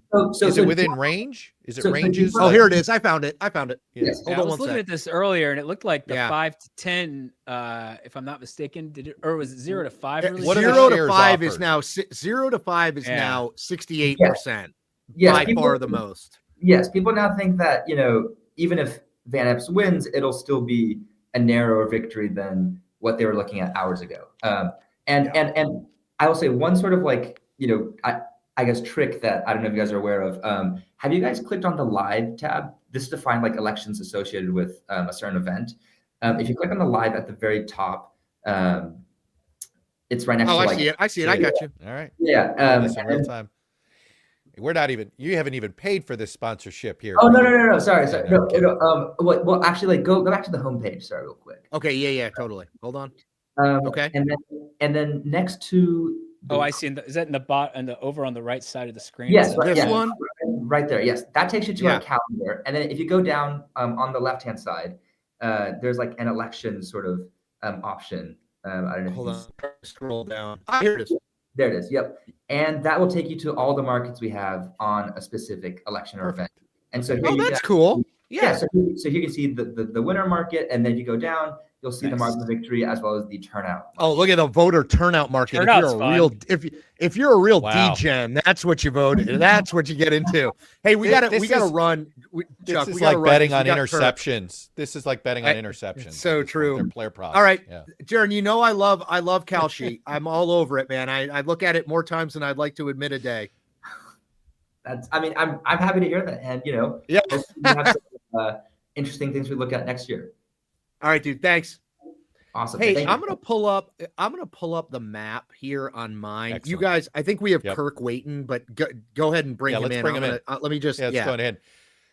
Is it within range? Is it ranges? Oh, here it is. I found it. Yes. I was looking at this earlier, and it looked like the 5 to 10, if I'm not mistaken, was it 0 to 5? Really? 0 to 5 is now 0 to 5 is now 68%. By far the most. Yes, people now think that even if Van Epps wins, it'll still be a narrower victory than what they were looking at hours ago. And I will say one sort of like, I guess trick that I don't know if you guys are aware of. Have you guys clicked on the live tab? This is to find like elections associated with a certain event. If you click on the live at the very top, it's right next to I see it. I see it. I got you. All right. Yeah. This in real time. You haven't even paid for this sponsorship here. Oh, no. Sorry. No. Well, actually, like go back to the homepage. Sorry, real quick. Okay. Yeah. Totally. Hold on. Okay. And then next to. I see. Is that in the over on the right side of the screen? Yes. This one right there. Yes. That takes you to our calendar. And then if you go down on the left-hand side, there's like an election sort of option. I don't know. Hold on. Scroll down. Here it is. There it is. Yep. And that will take you to all the markets we have on a specific election or event. And so that's cool. Yeah. So you can see the winner market, and then you go down, you'll see the margin of victory as well as the turnout. Oh, look at the voter turnout market. If you're a real degen, that's what you voted. That's what you get into. Hey, we gotta run. This is like betting on interceptions. This is like betting on interceptions. So true. Their player props. All right, Jaron, I love Kalshi. I'm all over it, man. I look at it more times than I'd like to admit a day. I'm happy to hear that, and we have some, interesting things we look at next year. All right, dude. Thanks. Awesome. Hey, I'm gonna pull up the map here on mine. Excellent. You guys, I think we have Kirk waiting, but go ahead and bring him in. Let me just let's go ahead.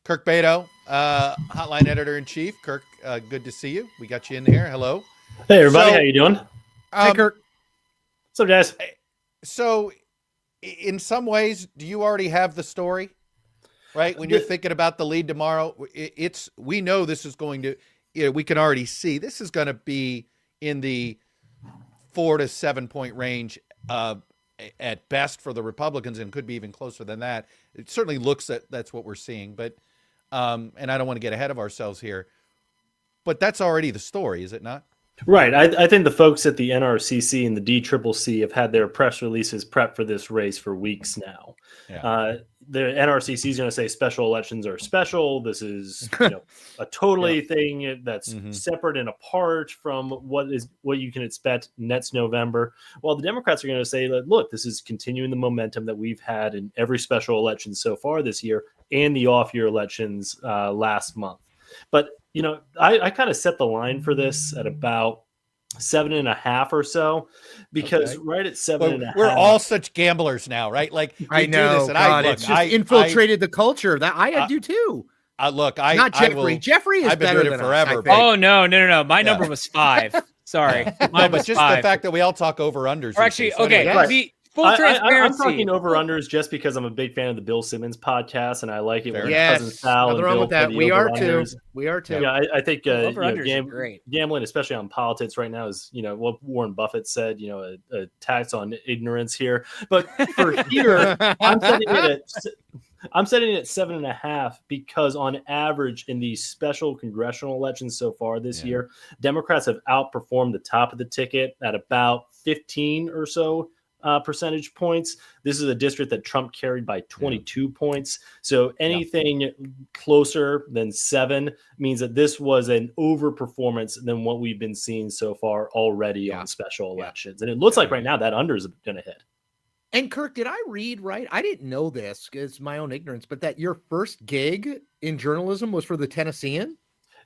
Kirk Beto, Hotline Editor in Chief. Kirk, good to see you. We got you in here. Hello. Hey everybody, how you doing? Hey Kirk. What's up, guys? So, in some ways, do you already have the story? Right when you're thinking about the lead tomorrow, we know this is going to. We can already see this is going to be in the 4 to 7 point range at best for the Republicans, and could be even closer than that. It certainly looks that that's what we're seeing. But and I don't want to get ahead of ourselves here, but that's already the story, is it not? Right. I think the folks at the NRCC and the DCCC have had their press releases prepped for this race for weeks now. Yeah. The NRCC is going to say special elections are special. This is a totally thing that's separate and apart from what you can expect next November. While the Democrats are going to say that, look, this is continuing the momentum that we've had in every special election so far this year and the off-year elections last month. But I kind of set the line for this at about 7.5 or so, because right at 7.5, we're all such gamblers now, right? Like I know, do this, and God, it's just infiltrated the culture. That I do too. Not Jeffrey. Jeffrey is I've been better doing it than forever. us, I think. Oh no! My number was 5. Sorry, No, but just 5. The fact that we all talk over unders. Or actually, okay, yes. full transparency. I'm talking over unders just because I'm a big fan of the Bill Simmons podcast, and I like it when yes. Cousin Sal Nothing and wrong Bill with that. play the We are too. over-unders. We are too. Yeah, I think great. Gambling, especially on politics right now, is what Warren Buffett said. A tax on ignorance here. But for here, I'm setting it at 7.5 because on average in these special congressional elections so far this year, Democrats have outperformed the top of the ticket at about 15 or so percentage points. This is a district that Trump carried by 22 points. So anything closer than 7 means that this was an overperformance than what we've been seeing so far already on special elections. And it looks like right now that under is going to hit. And Kirk, did I read right? I didn't know this, it's my own ignorance, but that your first gig in journalism was for the Tennessean?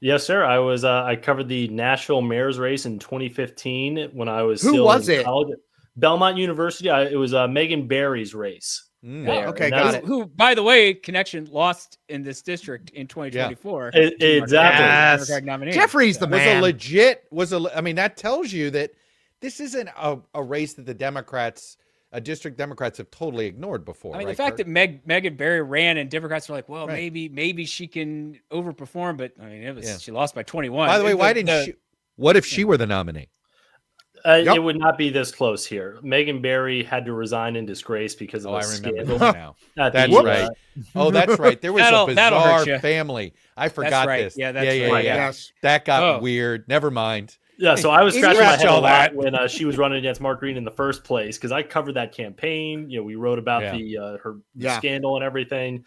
Yes, sir. I covered the Nashville mayor's race in 2015 when I was Who still was in it? college. Belmont University. It was Megan Barry's race. There. Okay, And got it. Who, by the way, Connection lost in this district in 2024. Exactly. Yes. Jeffrey's the man. I mean, that tells you that this isn't a race that the Democrats, district Democrats, have totally ignored before. I mean, right, the fact Kirk? that Megan Barry ran and Democrats were like, well, maybe she can overperform, but I mean, she lost by 21. By the way, why didn't she? What if she were the nominee? It would not be this close here. Megan Barry had to resign in disgrace because of a scandal. Now. That's the, right. That's right. There was a bizarre family. I forgot this. Yeah, that's right. Yeah. Yes. That got weird. Never mind. Yeah, so I was scratching my head a all lot that. when she was running against Mark Green in the first place because I covered that campaign. We wrote about her scandal and everything.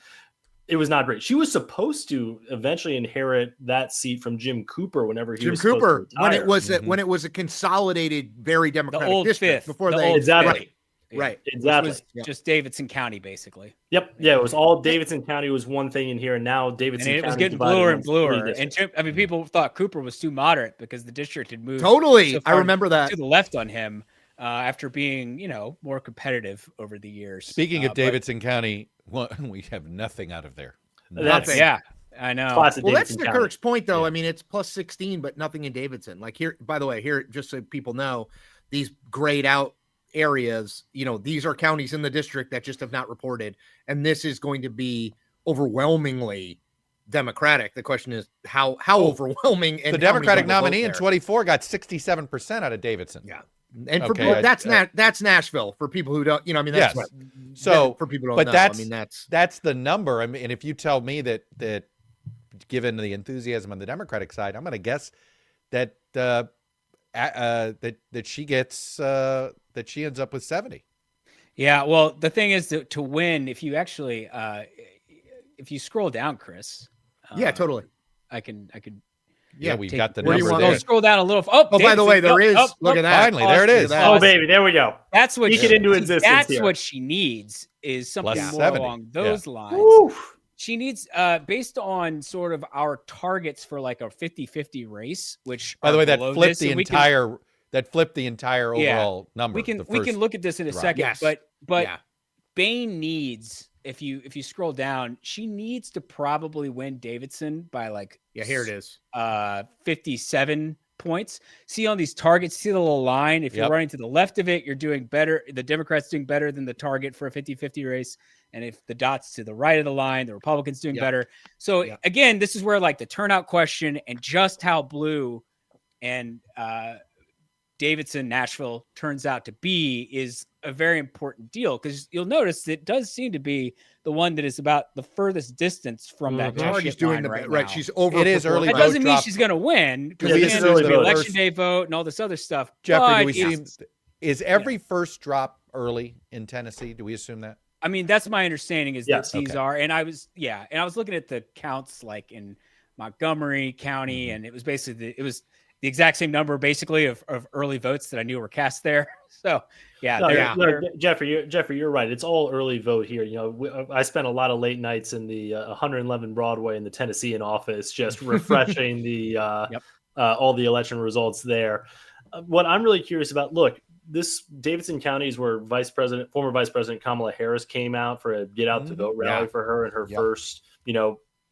It was not great. She was supposed to eventually inherit that seat from Jim Cooper whenever he was supposed to retire. when it was a consolidated, very Democratic the old district fifth before the they old exactly. Right. Exactly. It was just Davidson County, basically. Yep. Yeah, it was all Davidson County was one thing in here, and now Davidson And it County was getting divided bluer into and bluer. 3 And districts. people thought Cooper was too moderate because the district had moved Totally. so I far remember that. to the left on him after being, more competitive over the years. Speaking of Davidson County, we have nothing out of there. That's yeah, I know. classic Well, that's Davidson to County. Kirk's point, though. I mean, it's plus 16, but nothing in Davidson. Like here, by the way, here, just so people know, these grayed out areas, these are counties in the district that just have not reported. And this is going to be overwhelmingly Democratic. The question is how overwhelming. And the Democratic nominee in 24 got 67% out of Davidson. Yeah. And for Okay, that's Nashville for people who don't, that's yes. So for people who don't but know. That's that's the number. I mean, and if you tell me that given the enthusiasm on the Democratic side, I'm going to guess that that she gets that she ends up with 70. Yeah, well, the thing is to win, if you actually if you scroll down, Chris. Yeah, totally. I could. Yeah, we've got the where do you number want there. Scroll down a little. By the way, there is. Look at that. Finally, there it is. Oh, baby, there we go. That's what Speak it into existence That's here. what she needs is something Plus more 70. along those lines. Oof. She needs, based on sort of our targets for like a 50-50 race, which By the way, that below flipped this, the and we entire overall number. We can look at this in a second, Yes. but Bain needs, if you scroll down, she needs to probably win Davidson by like here it is. 57 points. See on these targets, see the little line. If you're running to the left of it, you're doing better. The Democrats doing better than the target for a 50-50 race. And if the dot's to the right of the line, the Republicans doing better. So again, this is where like the turnout question and just how blue and Davidson, Nashville turns out to be is a very important deal, because you'll notice it does seem to be the one that is about the furthest distance from that target She's doing line the right now. She's over. It is early That vote doesn't mean drop. she's going to win, because Yeah, again, this is there's early the vote. election day vote and all this other stuff. Jeffrey, but do we it's- see, is every first drop early in Tennessee? Do we assume that? I mean, that's my understanding is Yes. that these Okay. are, and I was looking at the counts like in Montgomery County, and it was basically it was the exact same number basically of early votes that I knew were cast there. So Jeffrey, you're right. It's all early vote here. You know, I spent a lot of late nights in the 111 Broadway in the Tennessean office, just refreshing the all the election results there. What I'm really curious about, look, this Davidson County is where former Vice President Kamala Harris came out for a Get Out to Vote rally for her in her first,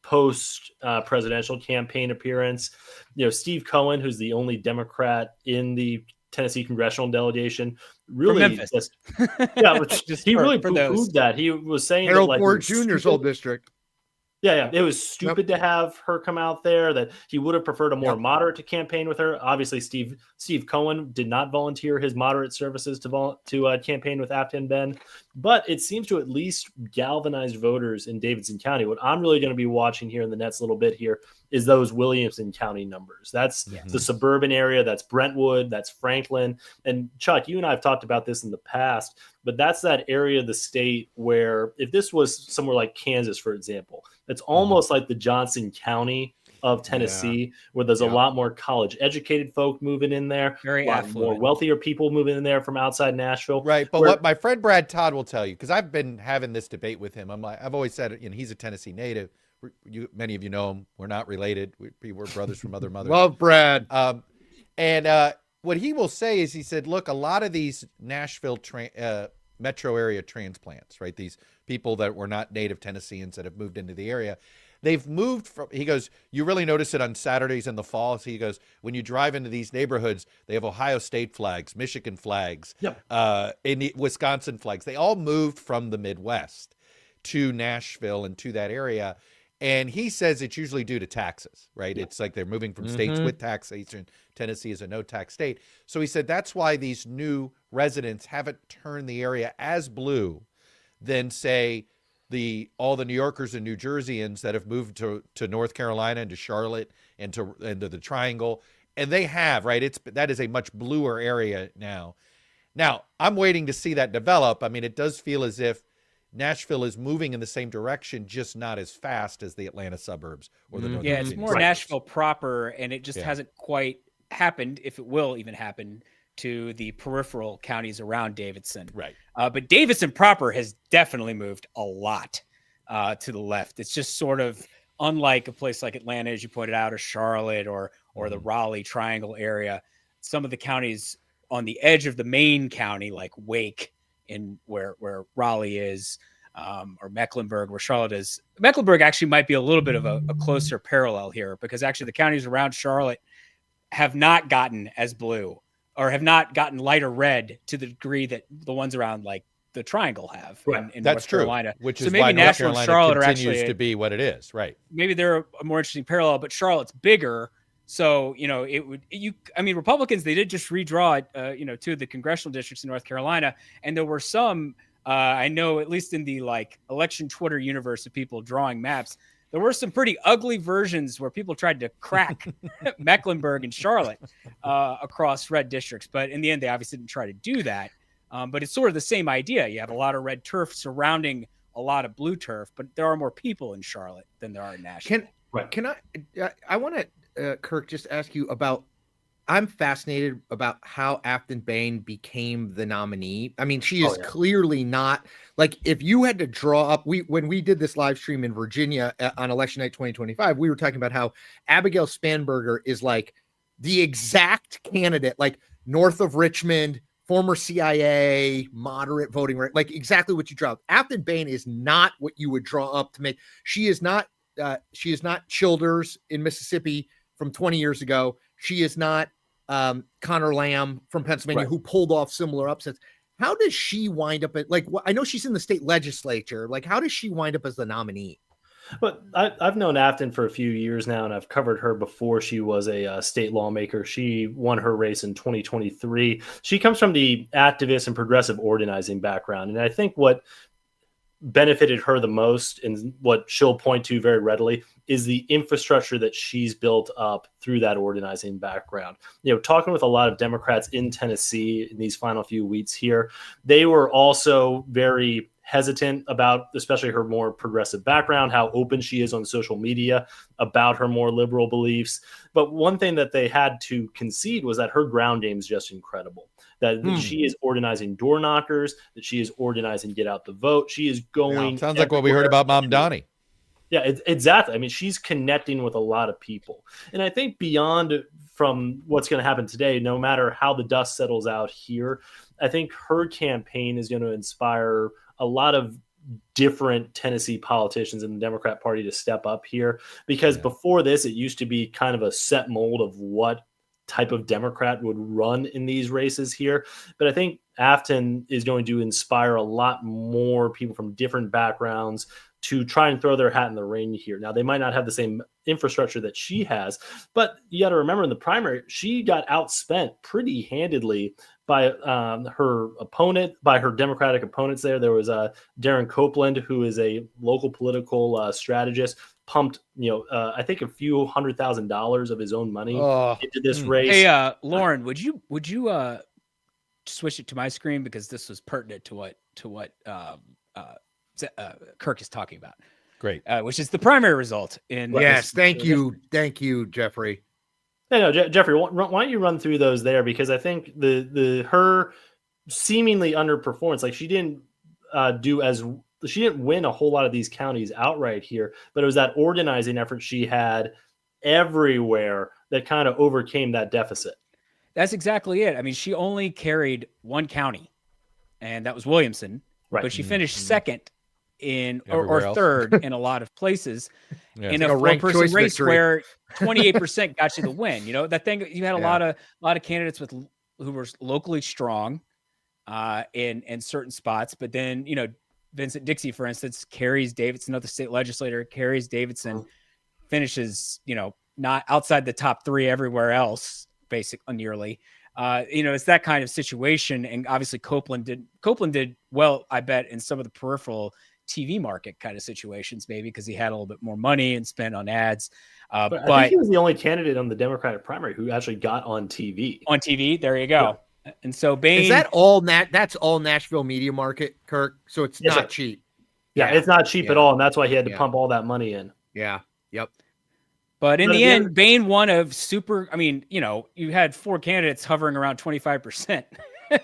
post presidential campaign appearance. You know, Steve Cohen, who's the only Democrat in the Tennessee congressional delegation, really Memphis. he really for those. poo-pooed that. He was saying Harold that, Ford Jr.'s old district. Yeah, it was stupid to have her come out there, that he would have preferred a more moderate to campaign with her. Obviously, Steve Cohen did not volunteer his moderate services to campaign with Afton Ben, but it seems to at least galvanize voters in Davidson County. What I'm really going to be watching here in the next little bit here is those Williamson County numbers. That's the suburban area. That's Brentwood. That's Franklin. And Chuck, you and I have talked about this in the past, but that's that area of the state where, if this was somewhere like Kansas, for example, it's almost like the Johnson County of Tennessee, where there's a lot more college-educated folk moving in there, very a lot affluent, more wealthier people moving in there from outside Nashville. Right, but what my friend Brad Todd will tell you, because I've been having this debate with him. I've always said, he's a Tennessee native. Many of you know him. We're not related. We're brothers from other mothers. Love Brad. What he will say is, he said, look, a lot of these Nashville metro area transplants, right? These people that were not native Tennesseans that have moved into the area, they've moved from, he goes, you really notice it on Saturdays in the fall. So he goes, when you drive into these neighborhoods, they have Ohio State flags, Michigan flags, Wisconsin flags. They all moved from the Midwest to Nashville and to that area. And he says it's usually due to taxes, right? It's like they're moving from states with taxation. Tennessee is a no-tax state. So he said that's why these new residents haven't turned the area as blue than, say, all the New Yorkers and New Jerseyans that have moved to North Carolina and to Charlotte and to the Triangle. And they have, right? That is a much bluer area now. Now, I'm waiting to see that develop. I mean, it does feel as if Nashville is moving in the same direction, just not as fast as the Atlanta suburbs or the Northern it's Virginia more suburbs. Nashville proper, and it just hasn't quite happened, if it will even happen, to the peripheral counties around Davidson. Right. But Davidson proper has definitely moved a lot to the left. It's just sort of unlike a place like Atlanta, as you pointed out, or Charlotte, or the Raleigh Triangle area. Some of the counties on the edge of the main county, like Wake, in where Raleigh is, or Mecklenburg, where Charlotte is. Mecklenburg actually might be a little bit of a closer parallel here, because actually the counties around Charlotte have not gotten as blue, or have not gotten lighter red to the degree that the ones around like the Triangle have in That's North true, Carolina. which so is maybe why North Nashville and Carolina Charlotte are continues actually to be what it is, right? Maybe they're a more interesting parallel, but Charlotte's bigger. So, Republicans, they did just redraw, two of the congressional districts in North Carolina. And there were some, I know, at least in the election Twitter universe of people drawing maps, there were some pretty ugly versions where people tried to crack Mecklenburg and Charlotte across red districts. But in the end, they obviously didn't try to do that. But it's sort of the same idea. You have a lot of red turf surrounding a lot of blue turf, but there are more people in Charlotte than there are in Nashville. I want to, Kirk, just ask you about, I'm fascinated about how Afton Bain became the nominee. I mean, she is clearly not, like, if you had to draw up, when we did this live stream in Virginia on election night 2025, we were talking about how Abigail Spanberger is like the exact candidate, like north of Richmond, former CIA, moderate voting rate, like exactly what you draw up. Afton Bain is not what you would draw up to make. She is not Childers in Mississippi from 20 years ago. She is not Connor Lamb from Pennsylvania, who pulled off similar upsets. How does she wind up at, I know she's in the state legislature. Like, how does she wind up as the nominee? But I've known Afton for a few years now, and I've covered her before she was a state lawmaker. She won her race in 2023. She comes from the activist and progressive organizing background. And I think what benefited her the most, and what she'll point to very readily, is the infrastructure that she's built up through that organizing background. Talking with a lot of Democrats in Tennessee in these final few weeks here, they were also very hesitant about, especially her more progressive background, how open she is on social media about her more liberal beliefs. But one thing that they had to concede was that her ground game is just incredible. That she is organizing door knockers, that she is organizing get out the vote. She is going. Sounds like what we heard about Mom Donnie. Yeah, exactly. I mean, she's connecting with a lot of people. And I think beyond from what's going to happen today, no matter how the dust settles out here, I think her campaign is going to inspire a lot of different Tennessee politicians in the Democrat Party to step up here. Because before this, it used to be kind of a set mold of what type of Democrat would run in these races here. But I think Afton is going to inspire a lot more people from different backgrounds to try and throw their hat in the ring here. Now, they might not have the same infrastructure that she has, but you got to remember in the primary, she got outspent pretty handedly by her opponent, by her Democratic opponents there. There was Darren Copeland, who is a local political strategist, pumped, I think a few $100,000 of his own money into this race. Hey, Lauren, would you switch it to my screen, because this was pertinent to what Kirk is talking about. Great. Which is the primary result. Yes, thank you, Jeffrey. No, Jeffrey, why don't you run through those there? Because I think her seemingly underperformance, like she didn't win a whole lot of these counties outright here, but it was that organizing effort she had everywhere that kind of overcame that deficit. That's exactly it. I mean, she only carried one county, and that was Williamson, right? But she finished second or third in a lot of places in a four-person race where 28% got you the win. That thing, you had a lot of candidates who were locally strong in certain spots, but then Vincent Dixie, for instance, carries Davidson, another state legislator, carries Davidson, finishes not outside the top three everywhere else, basically nearly. It's that kind of situation, and obviously Copeland did well, I bet, in some of the peripheral TV market kind of situations, maybe because he had a little bit more money and spent on ads. But I think he was the only candidate on the Democratic primary who actually got on TV. On TV, there you go. Yeah. And so Bain, is that all that's all Nashville media market, Kirk? So it's not cheap. Yeah, it's not cheap at all, and that's why he had to pump all that money in. Yeah. Yep. But in the end, Bain won a super. I mean, you had four candidates hovering around 25%.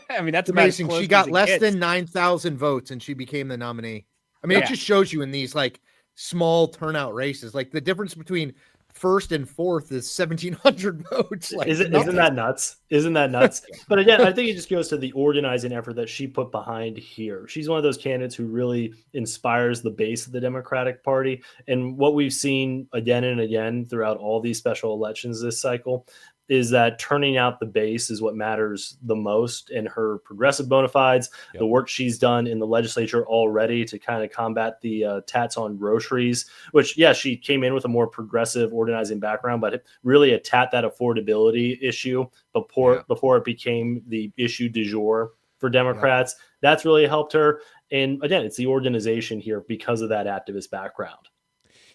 I mean, that's amazing. She got less than 9,000 votes, and she became the nominee. I mean, it just shows you in these like small turnout races, like the difference between first and fourth is 1,700 votes. Like, isn't that nuts? Isn't that nuts? But again, I think it just goes to the organizing effort that she put behind here. She's one of those candidates who really inspires the base of the Democratic Party. And what we've seen again and again throughout all these special elections this cycle is that turning out the base is what matters the most. And her progressive bona fides, the work she's done in the legislature already to kind of combat the tax on groceries, which, she came in with a more progressive organizing background, but it really attacked that affordability issue before it became the issue du jour for Democrats. That's really helped her. And again, it's the organization here because of that activist background.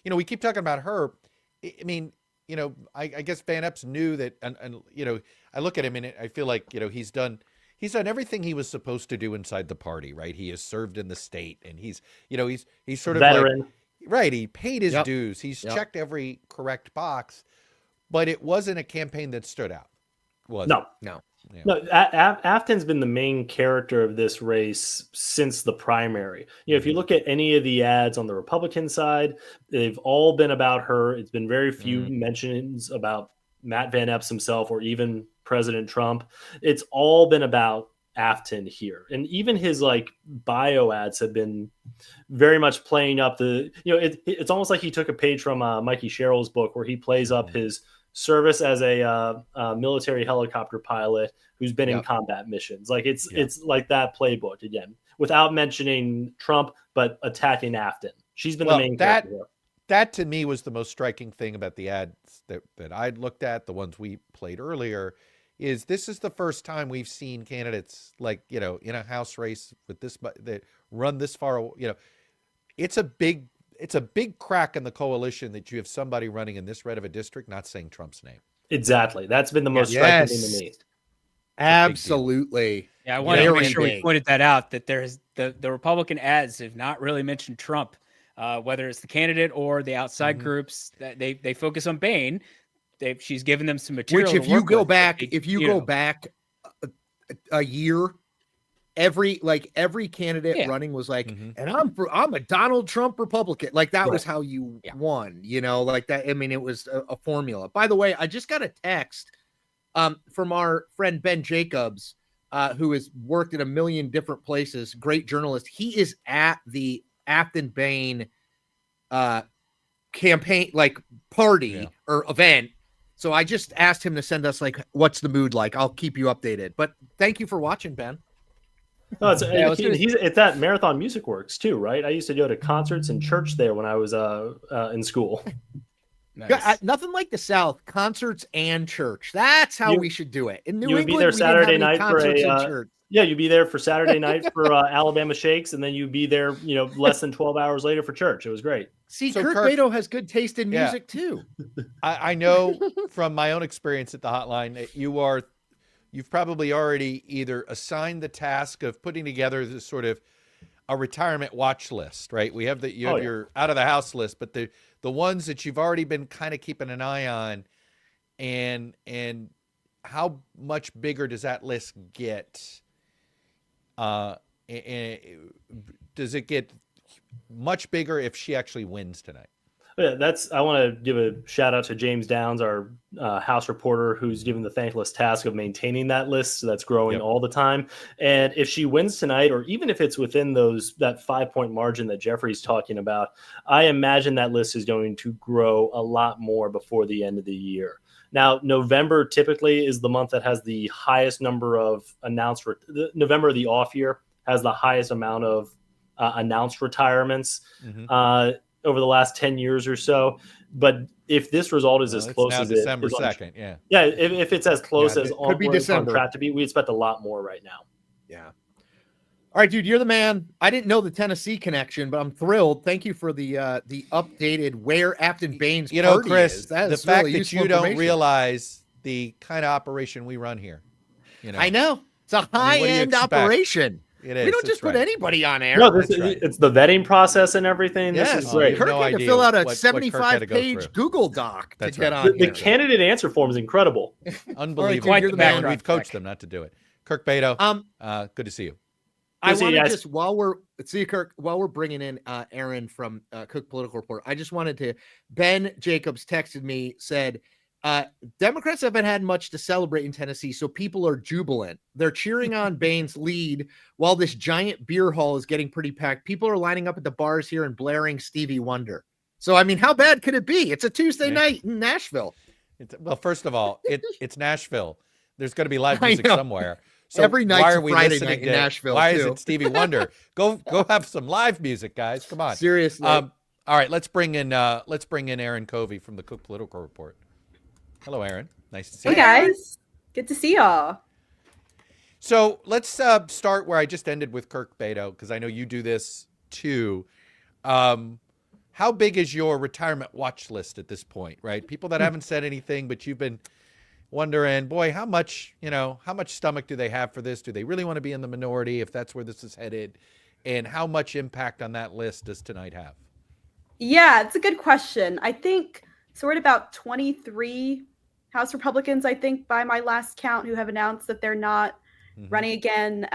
We keep talking about her. I mean, I guess Van Epps knew that, and I look at him and I feel like, he's done everything he was supposed to do inside the party, right? He has served in the state, and he's sort of veteran. Like, right. He paid his dues. He's checked every correct box, but it wasn't a campaign that stood out. No. Afton's been the main character of this race since the primary. If you look at any of the ads on the Republican side, they've all been about her. It's been very few mentions about Matt Van Epps himself or even President Trump. It's all been about Afton here. And even his bio ads have been very much playing up it's almost like he took a page from Mikey Sherrill's book where he plays up his service as a military helicopter pilot who's been in combat missions. It's like that playbook again, without mentioning Trump, but attacking Afton. She's been the main character. that to me was the most striking thing about the ads that I'd looked at, the ones we played earlier, is this is the first time we've seen candidates like, you know, in a House race with this, that run this far, you know, it's a big crack in the coalition that you have somebody running in this red of a district not saying Trump's name. Exactly. That's been the most striking thing to me. Absolutely. Yeah, I want to make Very sure we big. pointed that out, that there's the Republican ads have not really mentioned Trump, whether it's the candidate or the outside groups. That they focus on Bain. She's given them some material. Which, if to you work go with, back, they- if you you go know, back a year, every candidate Yeah. running was like, and I'm a Donald Trump Republican. Like that was how you Yeah. won, you know, like that. I mean, it was a formula. By the way, I just got a text from our friend Ben Jacobs, who has worked in a million different places, great journalist. He is at the Afton Bain campaign, like party or event. So I just asked him to send us like, what's the mood like? I'll keep you updated. But thank you for watching, Ben. No, it's at Marathon Music Works too, right? I used to go to concerts and church there when I was in school. nice. Nothing like the South, concerts and church. That's how we should do it. In New you would England, be there we didn't have Saturday any night for concerts and a church. yeah, you'd be there for Saturday night for Alabama Shakes, and then you'd be there, you know, less than 12 hours later for church. It was great. See, So Kurt Kirk- Beto has good taste in music too. I know from my own experience at the hotline that you've probably already either assigned the task of putting together this sort of a retirement watch list, right? We have your out of the house list, but the ones that you've already been kind of keeping an eye on, and how much bigger does that list get? And does it get much bigger if she actually wins tonight? Yeah, I want to give a shout out to James Downs, our House reporter, who's given the thankless task of maintaining that list. So that's growing all the time. And if she wins tonight, or even if it's within that 5-point margin that Jeffrey's talking about, I imagine that list is going to grow a lot more before the end of the year. Now, November typically is the month that has the highest number of announced. November, the off year, has the highest amount of announced retirements over the last 10 years or so. But if this result is as close as December it is 2nd, if it's as close as could be we're on December. track to be, we expect a lot more right now. Yeah. All right, dude, you're the man. I didn't know the Tennessee connection, but I'm thrilled. Thank you for the updated where Afton Bain's You know, party Chris, is. That the is fact really that useful you don't information. realize the kind of operation we run here. You know, I know. It's a what do you high-end expect? operation. It is. We don't That's just put right. anybody on air. No, right. it's the vetting process and everything. Yes. This is great. Kirk no had to idea fill out a what Kirk had to go 75-page through. Google Doc That's to get right. on The here. candidate answer form is incredible. Unbelievable. Quite the background We've coached check. them not to do it. Kirk Beto, good to see you. I See you want to guys. just Kirk, while we're bringing in Aaron from Cook Political Report, I just wanted to. Ben Jacobs texted me, said, Democrats haven't had much to celebrate in Tennessee, so people are jubilant. They're cheering on Bain's lead while this giant beer hall is getting pretty packed. People are lining up at the bars here and blaring Stevie Wonder. So, I mean, how bad could it be? It's a Tuesday night in Nashville. Well, first of all, it's Nashville. There's going to be live I music know. somewhere. So Every night's why a are we Friday listening night in to Nashville, Why is too. it Stevie Wonder? Go have some live music, guys. Come on. Seriously. All right, let's bring in Aaron Covey from the Cook Political Report. Hello, Aaron. Nice to see you. Hey guys, good to see y'all. So let's start where I just ended with Kirk Beto, because I know you do this too. How big is your retirement watch list at this point, right? People that haven't said anything, but you've been wondering, boy, how much stomach do they have for this? Do they really want to be in the minority if that's where this is headed? And how much impact on that list does tonight have? Yeah, it's a good question. I think so. We're at about 23 House Republicans, I think, by my last count, who have announced that they're not running again.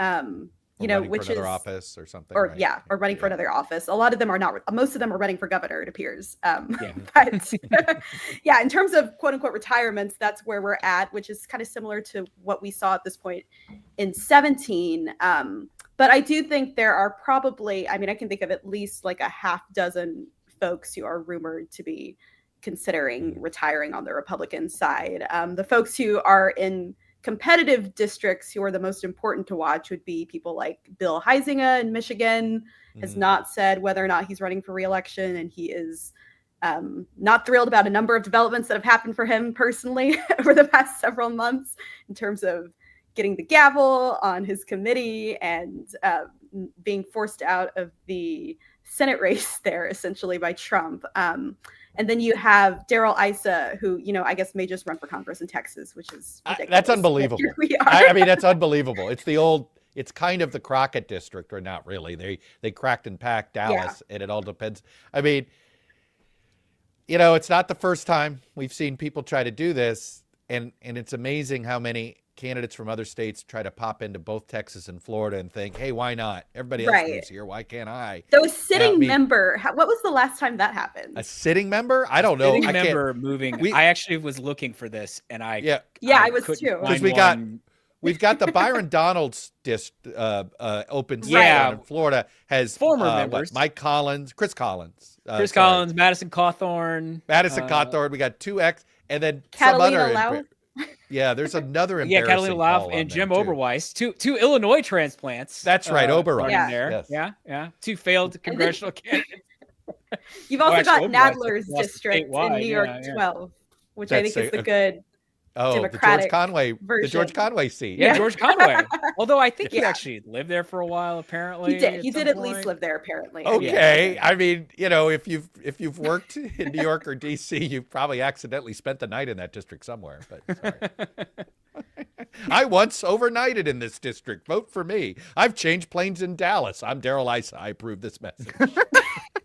Which is office or something, or right? or running for another office. A lot of them are not. Most of them are running for governor, it appears. But in terms of quote unquote retirements, that's where we're at, which is kind of similar to what we saw at this point in 17. But I do think there are probably, I can think of at least like a half dozen folks who are rumored to be considering retiring on the Republican side. The folks who are in competitive districts who are the most important to watch would be people like Bill Huizenga in Michigan, has not said whether or not he's running for re-election, and he is Not thrilled about a number of developments that have happened for him personally over the past several months in terms of getting the gavel on his committee and being forced out of the Senate race there essentially by Trump. And then you have Darrell Issa, who, I guess may just run for Congress in Texas, which is ridiculous. That's unbelievable. Here we are. I mean, that's unbelievable. It's kind of the Crockett district, or not really. They cracked and packed Dallas, and it all depends. I mean, it's not the first time we've seen people try to do this, and it's amazing how many candidates from other states try to pop into both Texas and Florida and think, hey, why not? Everybody else lives here. Why can't I? So a sitting member, what was the last time that happened? A sitting member? I don't know. Sitting member moving. I actually was looking for this, and I was too. Because we've got the Byron Donalds open slot in Florida has former members. Mike Collins, Chris Collins. Collins, Madison Cawthorn. We got 2X, and then Catalina some other. Lau. Yeah, there's another embarrassing Catalina Lau call and on Jim them, too. Oberweis, two Illinois transplants. That's right, Oberweis. There. Yes. Yeah. Two failed congressional candidates. You've also got Oberweis Nadler's district in New York 12, which I think is the good Democratic the George Conway seat. Yeah, George Conway. Although I think he actually lived there for a while. Apparently, he did at least live there. Apparently. Okay, I mean, if you've worked in New York or DC, you've probably accidentally spent the night in that district somewhere. But sorry. I once overnighted in this district. Vote for me. I've changed planes in Dallas. I'm Darrell Issa. I approve this message.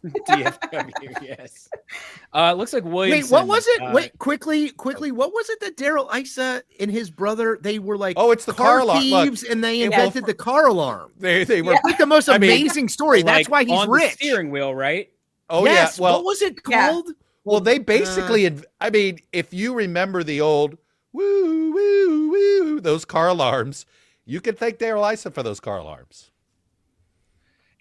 DFW, yes. Looks like Williamson. Wait, what was it? Wait, quickly. What was it that Darrell Issa and his brother, they were like, it's the car alarm. thieves, and they invented the car alarm. They were like the most amazing story. That's why he's on rich. The steering wheel, right? Oh yes. Yeah. Well, what was it called? Well, they basically. I mean, if you remember the old woo woo woo those car alarms, you can thank Darrell Issa for those car alarms.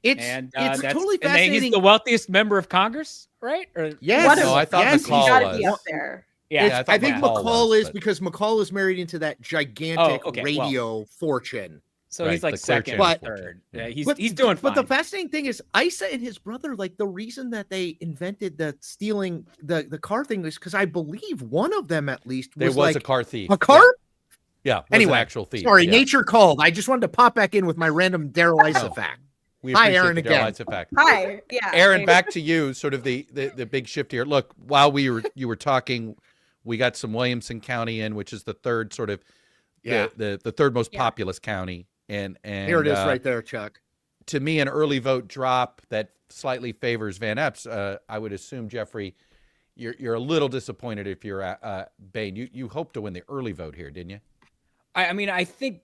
It's totally fascinating. And he's the wealthiest member of Congress, right? Yes. No, I thought McCall was. Be up there. Yeah, I think McCall is because McCall is married into that gigantic radio fortune. So he's like second or third. Yeah, he's doing fine. But the fascinating thing is Issa and his brother, like the reason that they invented the stealing the car thing is because I believe one of them at least was a car thief. A car? Yeah. Anyway, an actual thief. Sorry, nature called. I just wanted to pop back in with my random Darrell Issa fact. Hi, Aaron, again. Hi. Yeah. Aaron, back to you. Sort of the big shift here. Look, while you were talking, we got some Williamson County in, which is the third sort of the third most populous county. And here it is right there, Chuck. To me, an early vote drop that slightly favors Van Epps. I would assume, Jeffrey, you're a little disappointed if you're Bain. You hoped to win the early vote here, didn't you? I mean, I think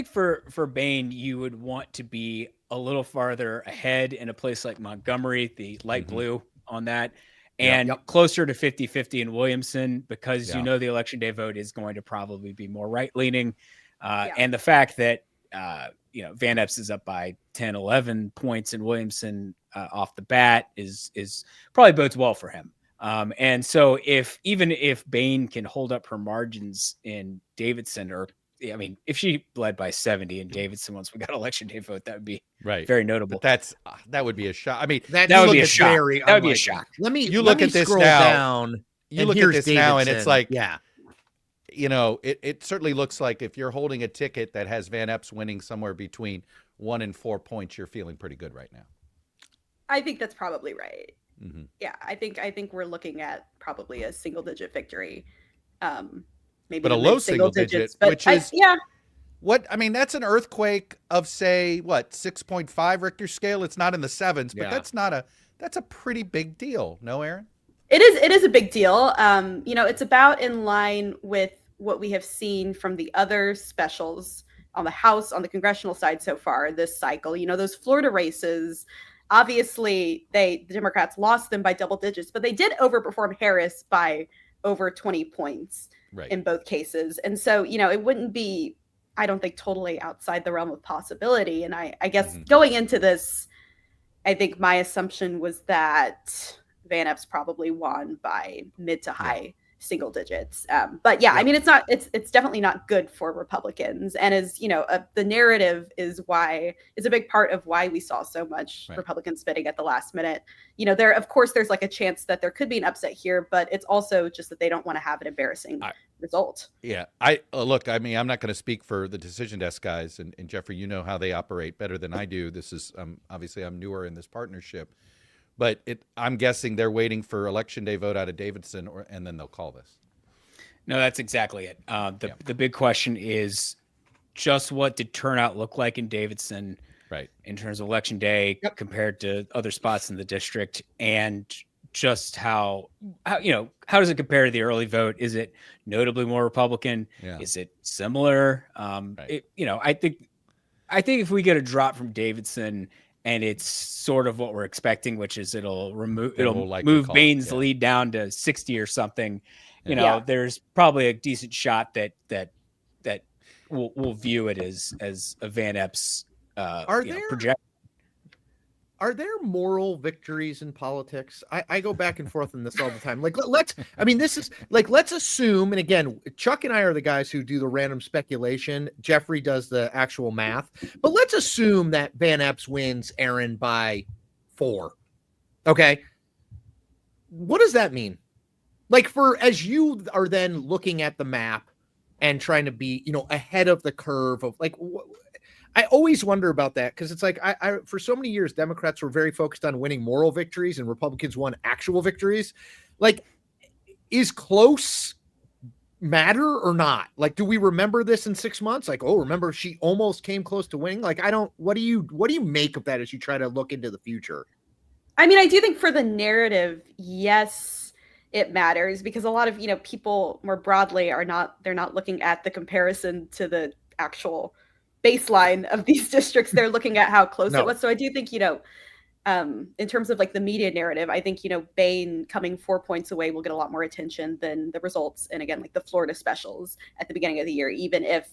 for Bain, you would want to be a little farther ahead in a place like Montgomery, the light blue on that, and closer to 50-50 in Williamson, because the election day vote is going to probably be more right-leaning. And the fact that, Van Epps is up by 10, 11 points in Williamson off the bat is probably bodes well for him. And so even if Bain can hold up her margins in Davidson, if she led by 70 in Davidson once we got election day vote, that would be very notable. But that would be a shock. I mean, that would be a shock. That would be a shock. Look at this now. You look at this now, and it's like, it certainly looks like if you're holding a ticket that has Van Epps winning somewhere between 1 and 4 points, you're feeling pretty good right now. I think that's probably right. Mm-hmm. Yeah, I think we're looking at probably a single-digit victory. Maybe but a low single digit, which is what I mean. That's an earthquake of say 6.5 Richter scale. It's not in the 7s, but that's a pretty big deal. No, Aaron? It is a big deal. It's about in line with what we have seen from the other specials on the House, on the congressional side so far this cycle. Those Florida races, obviously the Democrats lost them by double digits, but they did overperform Harris by over 20 points in both cases. And so, it wouldn't be, I don't think, totally outside the realm of possibility. And I guess going into this, I think my assumption was that Van Epps probably won by mid to high single digits. But yeah, I mean, it's definitely not good for Republicans. And as you know, the narrative is a big part of why we saw so much Republicans spitting at the last minute. You know, of course, there's like a chance that there could be an upset here, but it's also just that they don't want to have an embarrassing result. Yeah. Look, I mean, I'm not going to speak for the decision desk guys, and Jeffrey, you know how they operate better than I do. This is obviously I'm newer in this partnership. But I'm guessing they're waiting for Election Day vote out of Davidson, and then they'll call this. No, that's exactly it. The big question is just what did turnout look like in Davidson, right, in terms of Election Day compared to other spots in the district, and just how does it compare to the early vote? Is it notably more Republican? Yeah. Is it similar? I think if we get a drop from Davidson, and it's sort of what we're expecting, which is it'll move Bain's lead down to 60 or something. There's probably a decent shot that we'll view it as a Van Epps projection. Are there moral victories in politics? I go back and forth on this all the time. Like, let's assume, and again, Chuck and I are the guys who do the random speculation. Jeffrey does the actual math. But let's assume that Van Epps wins Aaron by 4. Okay. What does that mean? Like, as you are then looking at the map and trying to be, ahead of the curve of like, I always wonder about that, because it's like I for so many years Democrats were very focused on winning moral victories and Republicans won actual victories. Like, is close matter or not? Like, do we remember this in 6 months? Like, oh, remember she almost came close to winning? Like, what do you make of that as you try to look into the future? I mean, I do think for the narrative, yes, it matters, because a lot of people more broadly they're not looking at the comparison to the actual baseline of these districts. They're looking at how close it was. So I do think, in terms of like the media narrative, I think, Bain coming 4 points away will get a lot more attention than the results. And again, like the Florida specials at the beginning of the year, even if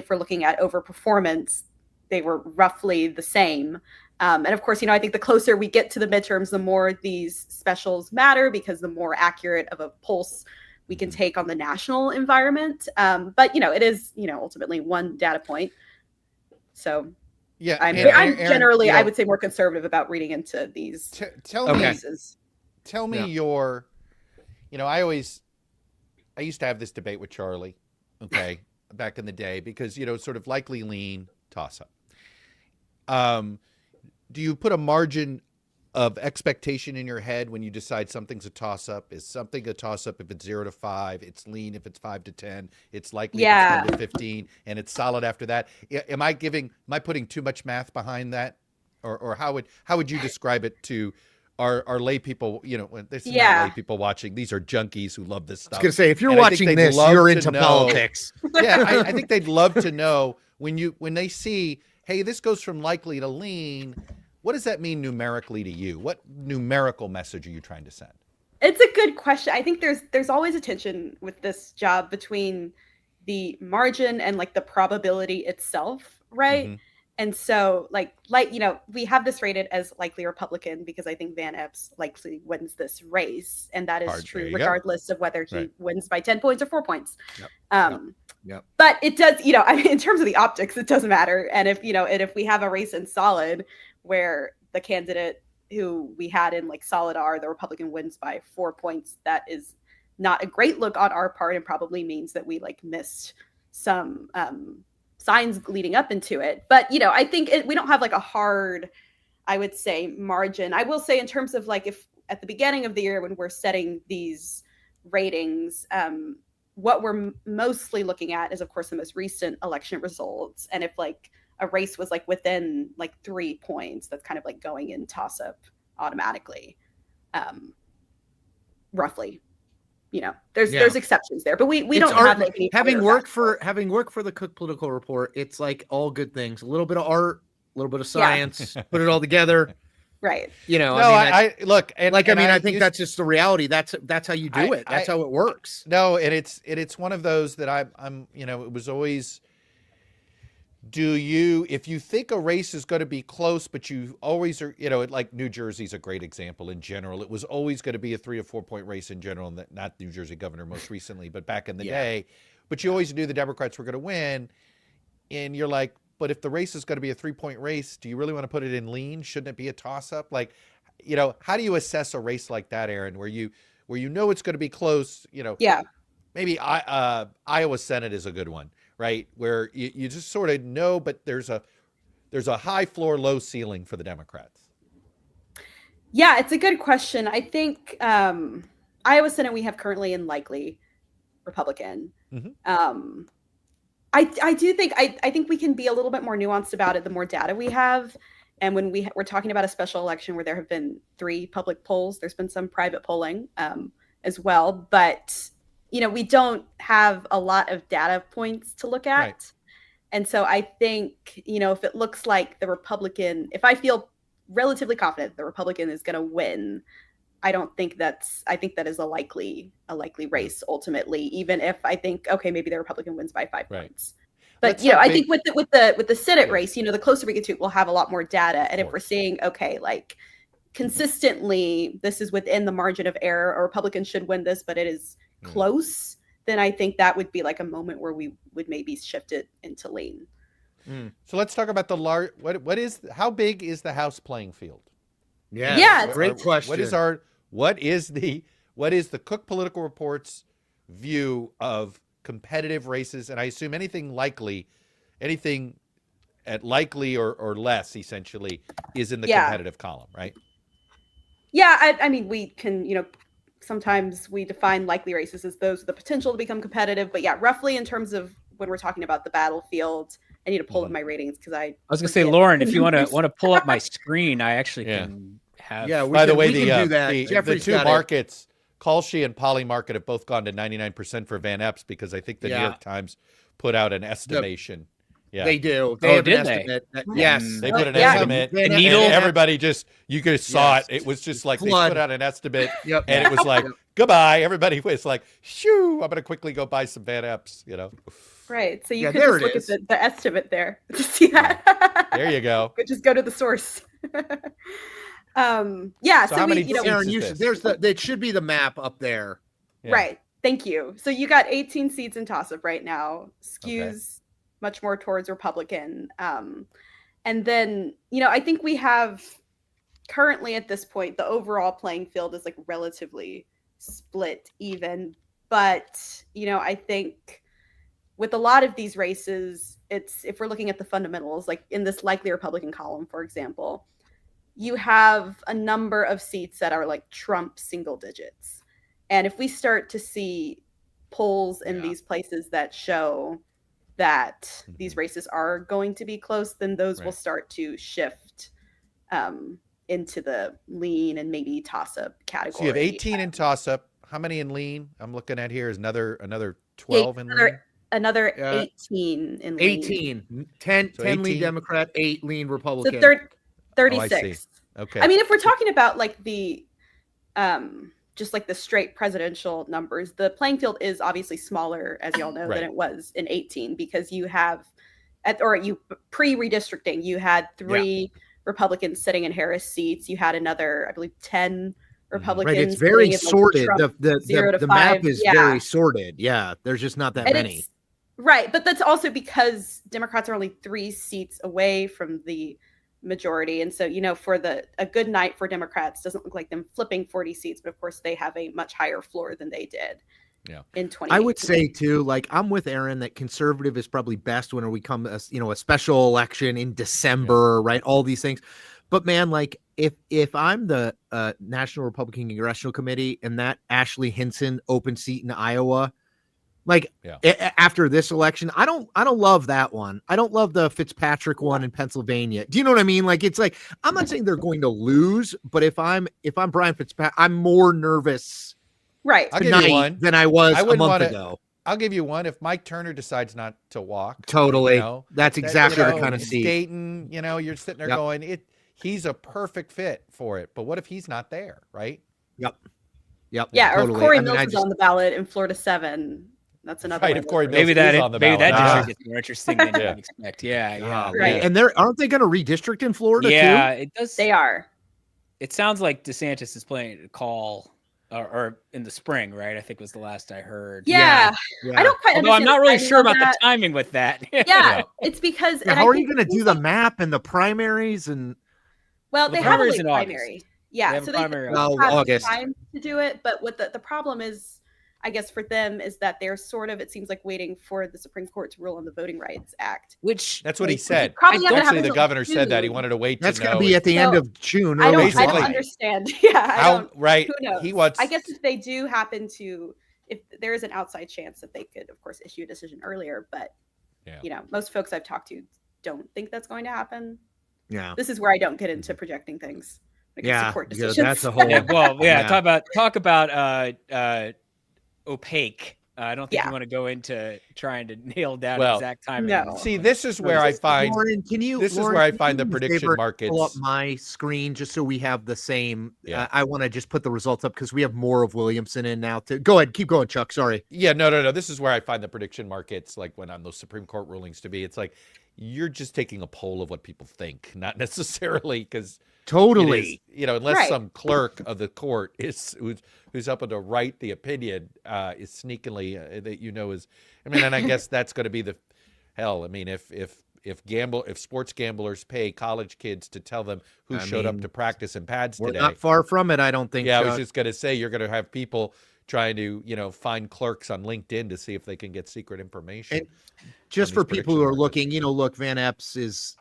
we're looking at overperformance, they were roughly the same. And of course, I think the closer we get to the midterms, the more these specials matter, because the more accurate of a pulse we can take on the national environment. But, it is, ultimately one data point. So yeah, I'm generally, I would say, more conservative about reading into these cases. Tell me your, I used to have this debate with Charlie, back in the day, because, sort of likely lean toss up. Do you put a margin of expectation in your head when you decide something's a toss up? Is something a toss up if it's 0 to 5? It's lean if it's 5 to 10. It's likely if it's 10 to 15, and it's solid after that. Am I putting too much math behind that, or how would you describe it to our lay people? There's not lay people watching. These are junkies who love this stuff. I was gonna say, if you're watching this, you're into politics. Yeah, I think they'd love to know when they see, hey, this goes from likely to lean. What does that mean numerically to you? What numerical message are you trying to send? It's a good question. I think there's always a tension with this job between the margin and like the probability itself, right? Mm-hmm. And so like we have this rated as likely Republican because I think Van Epps likely wins this race, and that is true regardless of whether he wins by 10 points or 4 points. Yep. But it does, I mean, in terms of the optics, it doesn't matter. And if we have a race in solid where the candidate who we had in like solid R, the Republican, wins by 4 points, that is not a great look on our part, and probably means that we like missed some signs leading up into it. But I think we don't have like a hard, I would say, margin. I will say in terms of like, if at the beginning of the year when we're setting these ratings, what we're mostly looking at is of course the most recent election results. And if like a race was like within like 3 points, that's kind of like going in toss up automatically, roughly. There's exceptions there, but we don't have like having worked for the Cook Political Report. It's like all good things, a little bit of art, a little bit of science, put it all together. Right. I think that's just the reality. That's how you do it. That's how it works. No, and it's one of those that I'm it was always if you think a race is going to be close, but you always are, like New Jersey's a great example in general. It was always going to be a 3 or 4 point race in general, not New Jersey governor most recently, but back in the day. But you always knew the Democrats were going to win. And you're like, but if the race is going to be a 3-point race, do you really want to put it in lean? Shouldn't it be a toss up? Like, how do you assess a race like that, Aaron, where you know it's going to be close, maybe Iowa Senate is a good one, right? Where you just sort of know, but there's a high floor, low ceiling for the Democrats. Yeah, it's a good question. I think Iowa Senate we have currently in likely Republican. Mm-hmm. I do think I think we can be a little bit more nuanced about it the more data we have. And when we're talking about a special election where there have been 3 public polls, there's been some private polling as well. But, we don't have a lot of data points to look at. Right. And so I think, if it looks like the Republican, if I feel relatively confident the Republican is going to win, I think that is a likely race ultimately, even if I think, okay, maybe the Republican wins by 5 points. But, I think with the Senate race, the closer we get to it, we'll have a lot more data. And if we're seeing, okay, like consistently, this is within the margin of error, a Republican should win this, but it is close, then I think that would be like a moment where we would maybe shift it into lean. So let's talk about how big is the House playing field? Yeah. Great question. What is the Cook Political Report's view of competitive races? And I assume anything at likely or less essentially is in the competitive column, right? Yeah. I mean, we can, sometimes we define likely races as those with the potential to become competitive, but roughly in terms of when we're talking about the battlefield, I need to pull up my ratings because I was gonna say, Lauren, if you want to pull up my screen, I actually can have. Yeah. By the way, the 2 markets, Kalshi and Polymarket, have both gone to 99% for Van Epps because I think the New York Times put out an estimation. Yeah, they do. They have an estimate. Yes, they put an estimate. The needle. And everybody you guys saw it. It was just like they put out an estimate, and it was like goodbye. Everybody was like, "Shoo! I'm gonna quickly go buy some Van Epps." Right. So you could just look at the estimate there to see that. There you go. Just go to the source. So how many Aaron, it should be the map up there. Yeah. Right. Thank you. So you got 18 seats in toss-up right now. Skews much more towards Republican. And then, I think we have currently at this point, the overall playing field is like relatively split even. But, I think with a lot of these races, if we're looking at the fundamentals, like in this likely Republican column, for example, you have a number of seats that are like Trump single digits. And if we start to see polls in these places that show that these races are going to be close, then those will start to shift into the lean and maybe toss-up category. So you have 18 in toss-up. How many in lean? I'm looking at here is another 12 in lean. Another 18 in lean. 18. 10 lean Democrat, 8 lean Republican. So 36. Oh, I see. Okay. I mean, if we're talking about like the just like the straight presidential numbers, the playing field is obviously smaller, as y'all know, than it was in 18, because you have pre-redistricting, you had 3 Republicans sitting in Harris seats. You had another, I believe, 10 Republicans. Right, it's very sorted. The map is yeah. very sorted. Yeah, there's just not that many. Right, but that's also because Democrats are only 3 seats away from the majority, and so for a good night for Democrats doesn't look like them flipping 40 seats, but of course they have a much higher floor than they did. Yeah. In 2018. I would say too, like I'm with Aaron that conservative is probably best when we come a special election in December, right? All these things. But man, like if I'm the National Republican Congressional Committee and that Ashley Hinson open seat in Iowa, like after this election, I don't love that one. I don't love the Fitzpatrick one in Pennsylvania. Do you know what I mean? Like it's like I'm not saying they're going to lose, but if I'm Brian Fitzpatrick, I'm more nervous. Right. I'll give you one than I was a month ago. I'll give you one. If Mike Turner decides not to walk. Totally. That's exactly the kind of seat. Dayton, you're sitting there going, he's a perfect fit for it. But what if he's not there, right? Yep. Yeah, totally. Or if Corey Mills is on the ballot in Florida 7. That's another Right, way if to- Corey Mills Maybe is that on the maybe ballot. that district is more interesting than Yeah. you'd expect. Yeah. Right. And aren't they going to redistrict in Florida Yeah, too? it does. They are. It sounds like DeSantis is playing a call, or in the spring, right? I think was the last I heard. Yeah. I don't quite Although I'm understand not the really timing sure of about that. the timing with that. Yeah, it's because. Yeah, and how I are you think going to it do seems the like- map and the primaries and? Well, The they have a primary's late in August. primary. They Yeah, have so a they primary in Oh, have August. time to do it. But what the problem is, I guess for them is that they're sort of, it seems like, waiting for the Supreme Court to rule on the Voting Rights Act. Which That's what he Which is said. probably not gonna Actually, happen the until governor said that he June. wanted to wait. That's to going to know be if- at the end of June. I early don't Basically. July. understand. Yeah, I how don't. right. Who knows? He wants. I guess if they do happen to, if there is an outside chance that they could, of course, issue a decision earlier, but Yeah. most folks I've talked to don't think that's going to happen. Yeah. This is where I don't get into projecting things. When it comes to Yeah. court Yeah, decisions. that's a whole. yeah, well, yeah. Yeah. Talk about opaque. I don't think Yeah. you want to go into trying to nail down Well, exact timing. No. See, this is where I find. Lauren, can you? This is Lauren, where I can find you the do me a prediction favor and Pull up markets. my screen just so we have the same. Yeah. I want to just put the results up because we have more of Williamson in now. Go ahead, keep going, Chuck. Sorry. Yeah, no. This is where I find the prediction markets, like when on those Supreme Court rulings, to be. It's like you're just taking a poll of what people think, not necessarily because Totally. unless Right. some clerk of the court is who's up to write the opinion is sneakily that is. I mean, and I guess that's going to be the hell. I mean, if sports gamblers pay college kids to tell them who I showed up mean, to practice in pads We're today, not far from it. I don't think. yeah, I was Chuck. just going to say you're going to have people trying to find clerks on LinkedIn to see if they can get secret information. And just on for these people who are prediction looking, look, Van Epps is,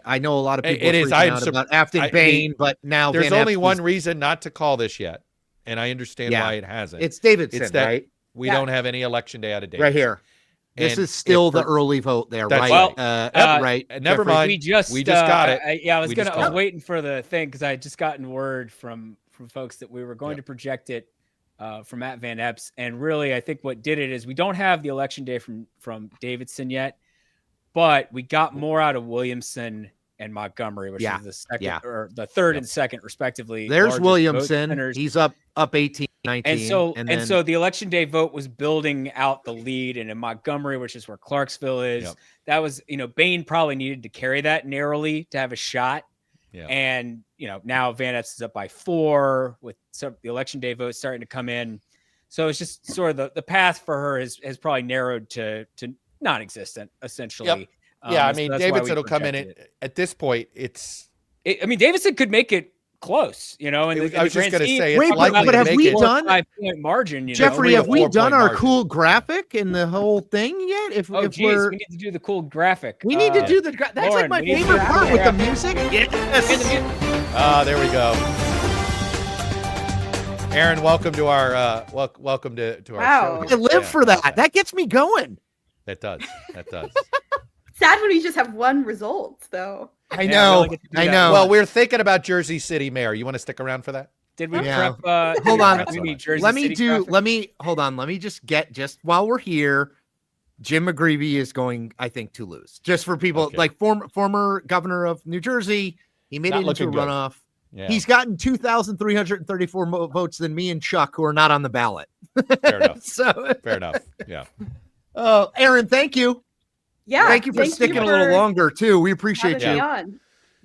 I know a lot of people It are is. freaking I'm out sur- about Afton I mean, Bain, but now There's Van only Epps one is- reason not to call this yet, and I understand Yeah. why it hasn't. It's Davidson, It's that right? we Yeah. don't have any election day out of date. Right here. This And is still if the for- early vote there, That's right? right. Right. Never Jeffrey? mind. We just got it. I was We just I was called it. waiting for the thing because I had just gotten word from folks that we were going to project it from Matt Van Epps, and really I think what did it is we don't have the election day from Davidson yet, but we got more out of Williamson and Montgomery, which Yeah. is the second Yeah. or the third and second respectively. There's largest vote Williamson. centers. He's up 18, 19. And so the election day vote was building out the lead, and in Montgomery, which is where Clarksville is, Yep. that was Bain probably needed to carry that narrowly to have a shot. Yeah. And now Van Epps is up by 4 with the election day vote starting to come in. So it's just sort of the path for her has probably narrowed to non-existent essentially. Yep. Yeah, I so mean, that's why we Davidson will come in projected it. at this point. I mean, Davidson could make it close, and I was just going to say, Wait, it's likely but to have make we it. done- 5-point margin? Jeffrey, only a have we 4-point done our margin. cool graphic and the whole thing yet? If Geez, we're we need to do the cool graphic. we need to do the that's Lauren, like my we need to favorite do part the with the graphic. music. And the Yes. There we go. Aaron, welcome to our welcome to our Wow. show. I live for that. That gets me going. That does. Sad when we just have one result, though. I Yeah, we know. only get to do I that know. Well, we're thinking about Jersey City Mayor. You want to stick around for that? Did we Yeah. prep? Hold on. Let Let me just get while we're here. Jim McGreevey is going, I think, to lose. Just for people Okay. like former governor of New Jersey, he made Not it into a looking good. runoff. Yeah. He's gotten 2,334 more votes than me and Chuck, who are not on the ballot. Fair enough. So, Fair enough. Yeah. Aaron, thank you. Yeah. Thank you for sticking a little for longer too. We appreciate having you. me on.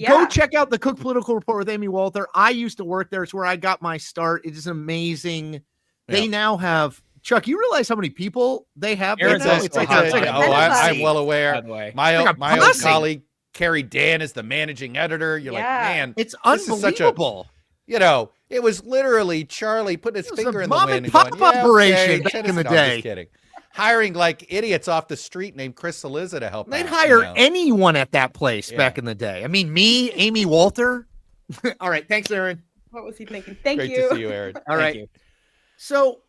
Go Yeah. check out the Cook Political Report with Amy Walter. I used to work there. It's where I got my start. It is amazing. They Yeah. now have Chuck. You realize how many people they have? there Aaron's now? also It's like hot. it's like a Oh, I- I'm well By aware. the way, My Like a my old posse. colleague Carrie Dan is the managing editor. You're Yeah. like, man, It's This is such a- unbelievable. it was literally Charlie putting his It was finger a in the mom wind and going, pop "Yeah, operation okay, back just- in the no, I'm day." just kidding. Hiring like idiots off the street named Chris Cillizza to help They'd out, hire you know? anyone at that place Yeah. back in the day. I mean, me, Amy Walter. All right. Thanks, Aaron. What was he thinking? Thank Great you. to see you, Aaron. All Thank right. you. So,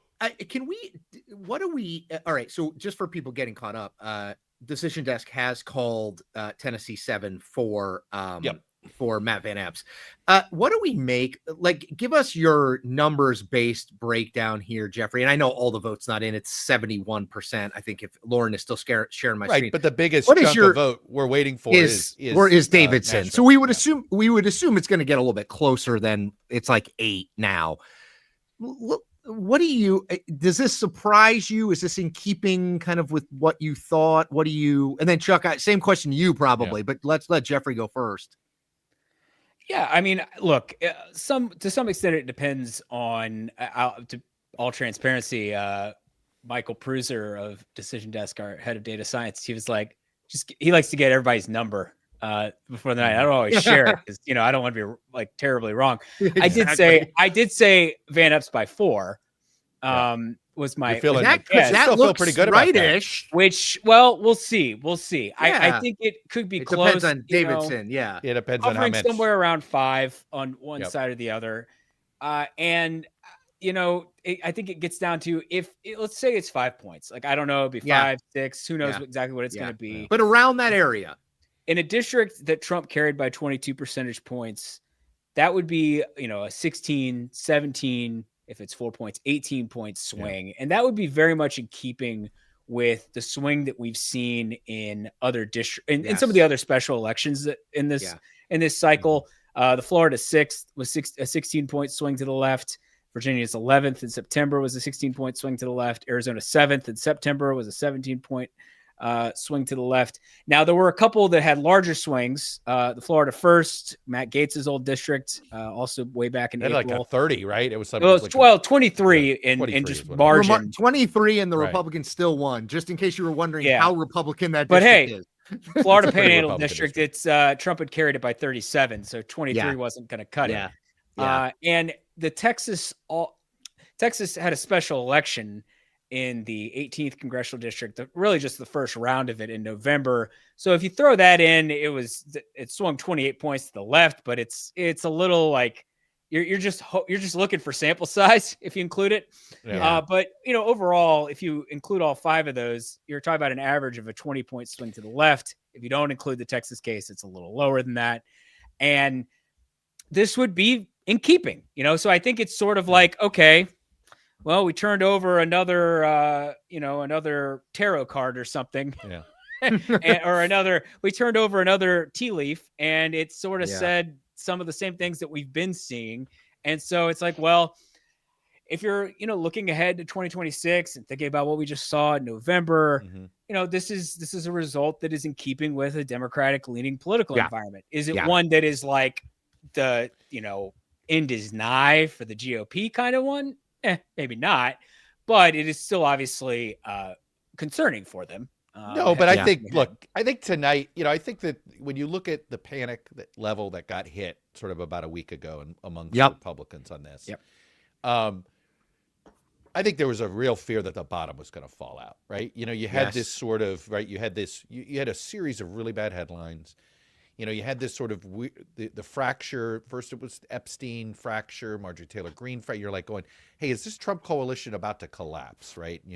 what do we, all right. So, just for people getting caught up, Decision Desk has called Tennessee 7 for for Matt Van Epps. What do we make? Like, give us your numbers based breakdown here, Jeffrey. And I know all the votes not in. It's 71%. I think if Lauren is still sharing my Right, screen, but the biggest What is chunk your- of vote we're waiting for is Davidson. So national. we would Yeah. assume it's going to get a little bit closer than it's like 8 now. does this surprise you? Is this in keeping kind of with what you thought? And then Chuck, same question to you probably, but let's let Jeffrey go first. Yeah, I mean, look, to some extent, it depends on to all transparency. Michael Pruser of Decision Desk, our head of data science, he was like, he likes to get everybody's number before the night. I don't always share it because I don't want to be like terribly wrong. Exactly. I did say Van Epps by 4. Was my feeling that still looks feel pretty good about that. Which, well, we'll see. Yeah. I think it could be close. Depends on Davidson. Yeah, it depends on how much. Somewhere around 5 on one side or the other, and I think it gets down to let's say it's 5 points. Like I don't know, it'd be 5, 6. Who knows exactly what it's going to be? But around that area, in a district that Trump carried by 22 percentage points, that would be a 16, 17. If it's 4 points, 18 point swing. And that would be very much in keeping with the swing that we've seen in other districts, in some of the other special elections in this cycle. The Florida 6th was a 16 point swing to the left. Virginia's 11th in September was a 16 point swing to the left. Arizona 7th in September was a 17 point swing to the left. Now, there were a couple that had larger swings. The Florida 1st, Matt Gaetz's old district, also way back in April. Like a 30, right? It was something. Well, 23 in just margin. 23, and the Republicans still won. Just in case you were wondering how Republican that district is. Florida Panhandle District, it's Trump had carried it by 37, so 23 wasn't going to cut it. And the Texas had a special election in the 18th Congressional District, really just the first round of it in November. So if you throw that in, it swung 28 points to the left, but it's a little like you're just looking for sample size if you include it. But overall, if you include all 5 of those, you're talking about an average of a 20 point swing to the left. If you don't include the Texas case, it's a little lower than that. And this would be in keeping, so I think it's sort of like, okay, well, we turned over another tarot card or something. We turned over another tea leaf, and it sort of said some of the same things that we've been seeing. And so it's like, well, if you're, looking ahead to 2026 and thinking about what we just saw in November, this is a result that is in keeping with a Democratic leaning political environment. Is it one that is like the, end is nigh for the GOP kind of one? Maybe not, but it is still obviously concerning for them. No, but I think, look, I think tonight, I think that when you look at the panic level that got hit sort of about a week ago among Republicans on this, I think there was a real fear that the bottom was going to fall out, right? You had this sort of, right, you had a series of really bad headlines. You had this sort of the fracture. First, it was Epstein fracture, Marjorie Taylor Greene fracture. You're like going, hey, is this Trump coalition about to collapse, right? And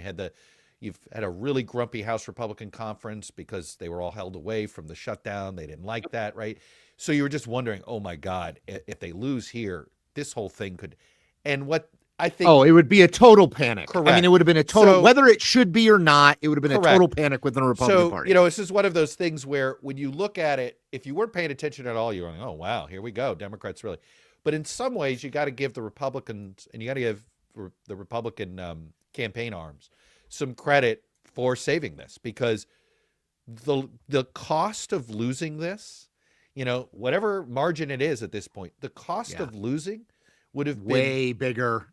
you've had a really grumpy House Republican conference because they were all held away from the shutdown. They didn't like that, right? So you were just wondering, oh my God, if they lose here, this whole thing could. And what I think. Oh, it would be a total panic. Correct. I mean, it would have been a total, whether it should be or not, it would have been a total panic within the Republican Party. This is one of those things where when you look at it, if you weren't paying attention at all, you're going, oh, wow, here we go. Democrats really. But in some ways, you got to give the Republicans and you got to give the Republican campaign arms some credit for saving this, because the cost of losing this, whatever margin it is at this point, the cost of losing would have been way bigger.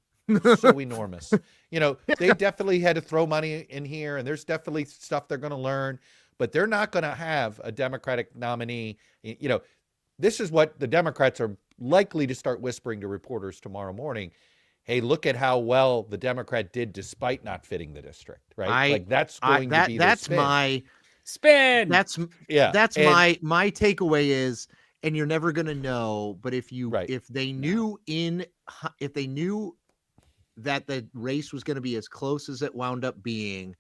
So enormous. They definitely had to throw money in here, and there's definitely stuff they're going to learn, but they're not going to have a Democratic nominee. This is what the Democrats are likely to start whispering to reporters tomorrow morning. Hey, look at how well the Democrat did despite not fitting the district, right? That's going to be that's spin. My spin. That's my takeaway is, and you're never going to know, but if they knew that the race was going to be as close as it wound up being,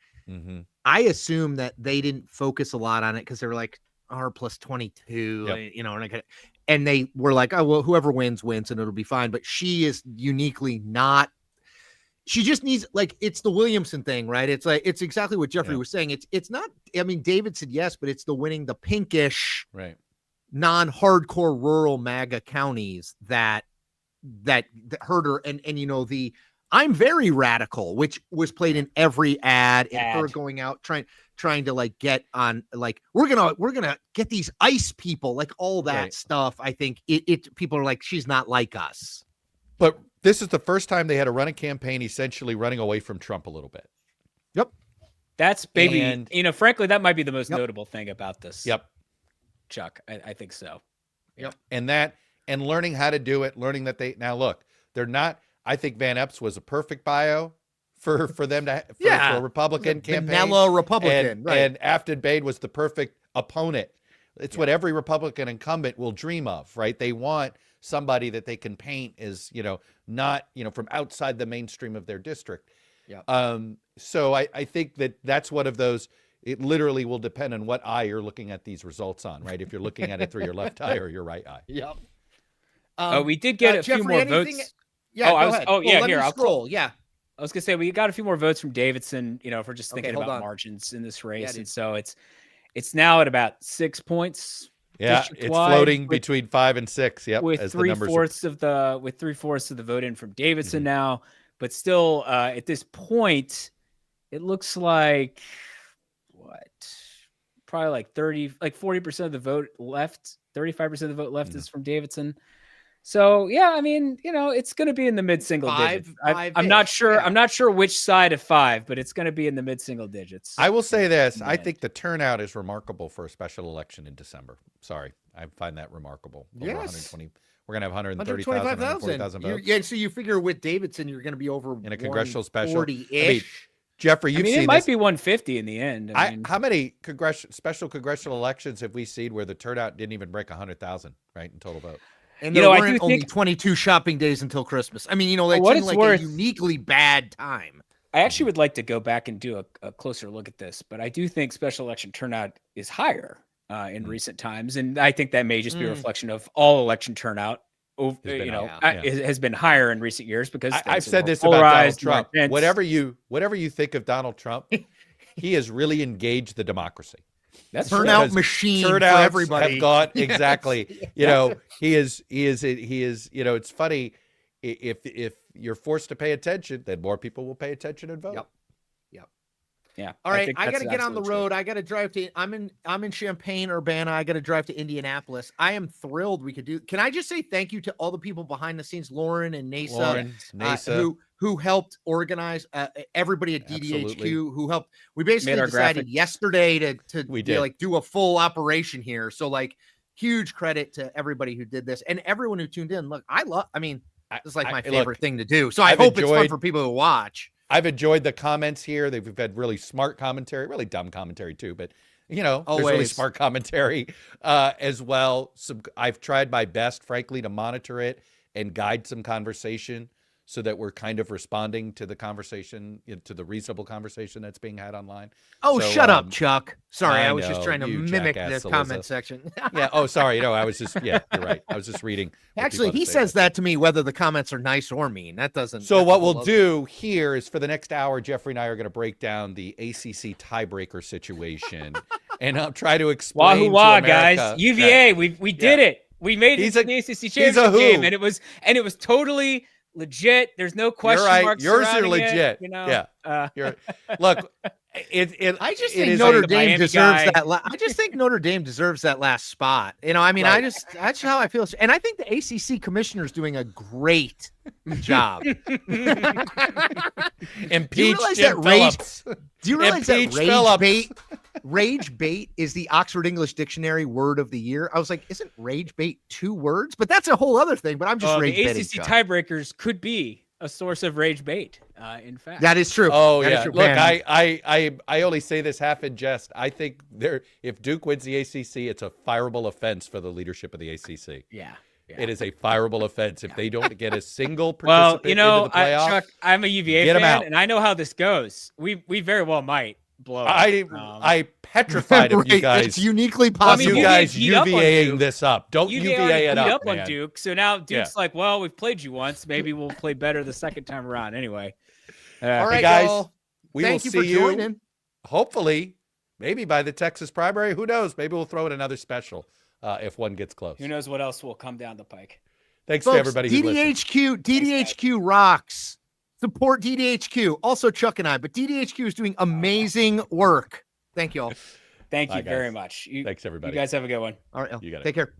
I assume that they didn't focus a lot on it because they were like R plus 22, and they were like, oh, well, whoever wins and it'll be fine. But she is uniquely not. She just needs, like, it's the Williamson thing, right? It's like, it's exactly what Jeffrey was saying. It's not, I mean, David said yes, but it's the winning the pinkish, non-hardcore rural MAGA counties that hurt her. And the I'm very radical, which was played in every ad, and her going out trying to like get on, like, we're gonna get these ICE people, like all that stuff. I think it people are like, she's not like us. But this is the first time they had to run a campaign essentially running away from Trump a little bit. Yep. That's frankly, that might be the most notable thing about this. Yep. Chuck, I think so. Yep. And learning how to do it, learning that they're not, I think Van Epps was a perfect bio for them to, for a Republican campaign. Vanilla Republican, right. And Afton Bade was the perfect opponent. It's what every Republican incumbent will dream of, right? They want somebody that they can paint as, not, from outside the mainstream of their district. Yeah. So I think that's one of those, it literally will depend on what eye you're looking at these results on, right? If you're looking at it through your left eye or your right eye. Yep. We did get a few more votes. Yeah. I'll scroll. Yeah. I was gonna say we got a few more votes from Davidson, if we're just thinking about margins in this race. And so it's now at about 6 points. Yeah, it's floating between 5 and 6. Yep. With three-fourths of the vote in from Davidson now. But still, at this point, it looks like probably like 40% of the vote left, 35% of the vote left is from Davidson. So yeah, I mean, it's going to be in the mid-single digits. I'm not sure. Yeah. I'm not sure which side of 5, but it's going to be in the mid-single digits. I will say this: I think the turnout is remarkable for a special election in December. Sorry, I find that remarkable. Over 120. We're going to have 130,000, 140,000 votes. Yeah, so you figure with Davidson, you're going to be over in a congressional special. 40-ish. Jeffrey, you've seen it might be 150 in the end. How many special congressional elections have we seen where the turnout didn't even break 100,000, right, in total vote? And there weren't only 22 shopping days until Christmas. I mean, that seemed like a uniquely bad time. I actually would like to go back and do a closer look at this, but I do think special election turnout is higher in recent times, and I think that may just be a reflection of all election turnout. Has been higher in recent years because I've said this about Donald Trump. Whatever you think of Donald Trump, he has really engaged the democracy. That's turnout machine for everybody. Have gone exactly. He is. It's funny if you're forced to pay attention, then more people will pay attention and vote. Yep. Yeah. All right. I got to get on the road. I got to drive to. I'm in Champaign, Urbana. I got to drive to Indianapolis. I am thrilled we could do. Can I just say thank you to all the people behind the scenes, Lauren and Nasa, who helped organize everybody at DDHQ, who helped. We basically decided yesterday to do a full operation here. So huge credit to everybody who did this and everyone who tuned in. Look, this is my favorite thing to do. So I hope it's fun for people who watch. I've enjoyed the comments here. We've had really smart commentary, really dumb commentary too, but there's really smart commentary as well. I've tried my best, frankly, to monitor it and guide some conversation so that we're kind of responding to the conversation, to the reasonable conversation that's being had online. Oh, so, shut up, Chuck. Sorry, I was just trying to mimic the comment section. Yeah. Oh, sorry. I was just, you're right. I was just reading. Actually, he says that to me, whether the comments are nice or mean. That doesn't. So what we'll do here is for the next hour, Jeffrey and I are going to break down the ACC tiebreaker situation and I'll try to explain to America. Guys. UVA, we did it. We made it to the ACC championship game, and it was totally legit. There's no question marks. Yours are legit. Yeah. Look, I just think Notre Dame deserves that. I just think Notre Dame deserves that last spot. That's how I feel. And I think the ACC commissioner is doing a great job. Impeach Jim Phillips. Do you realize that rage bait is the Oxford English Dictionary word of the year? I was like, isn't rage bait 2 words? But that's a whole other thing. But I'm just rage baiting. The ACC tiebreakers could be a source of rage bait. In fact, that is true. Oh, yeah. Look, I only say this half in jest. I think if Duke wins the ACC, it's a fireable offense for the leadership of the ACC. Yeah. It is a fireable offense if they don't get a single participant into the playoff. Chuck, I'm a UVA fan, and I know how this goes. We very well might blow. I petrified of you guys. It's uniquely possible. You guys UVA-ing this up. Don't UVA it up, man. On Duke. So now Duke's like, well, we've played you once. Maybe we'll play better the second time around. Anyway. All right, guys. Y'all. We will see you. Hopefully, maybe by the Texas primary. Who knows? Maybe we'll throw in another special if one gets close. Who knows what else will come down the pike. Thanks to everybody who listened. DDHQ rocks. Support DDHQ. Also Chuck and I, but DDHQ is doing amazing work. Thank you all. Thank you Bye, very guys. much. Thanks, everybody. You guys have a good one. All right, You got it. take care.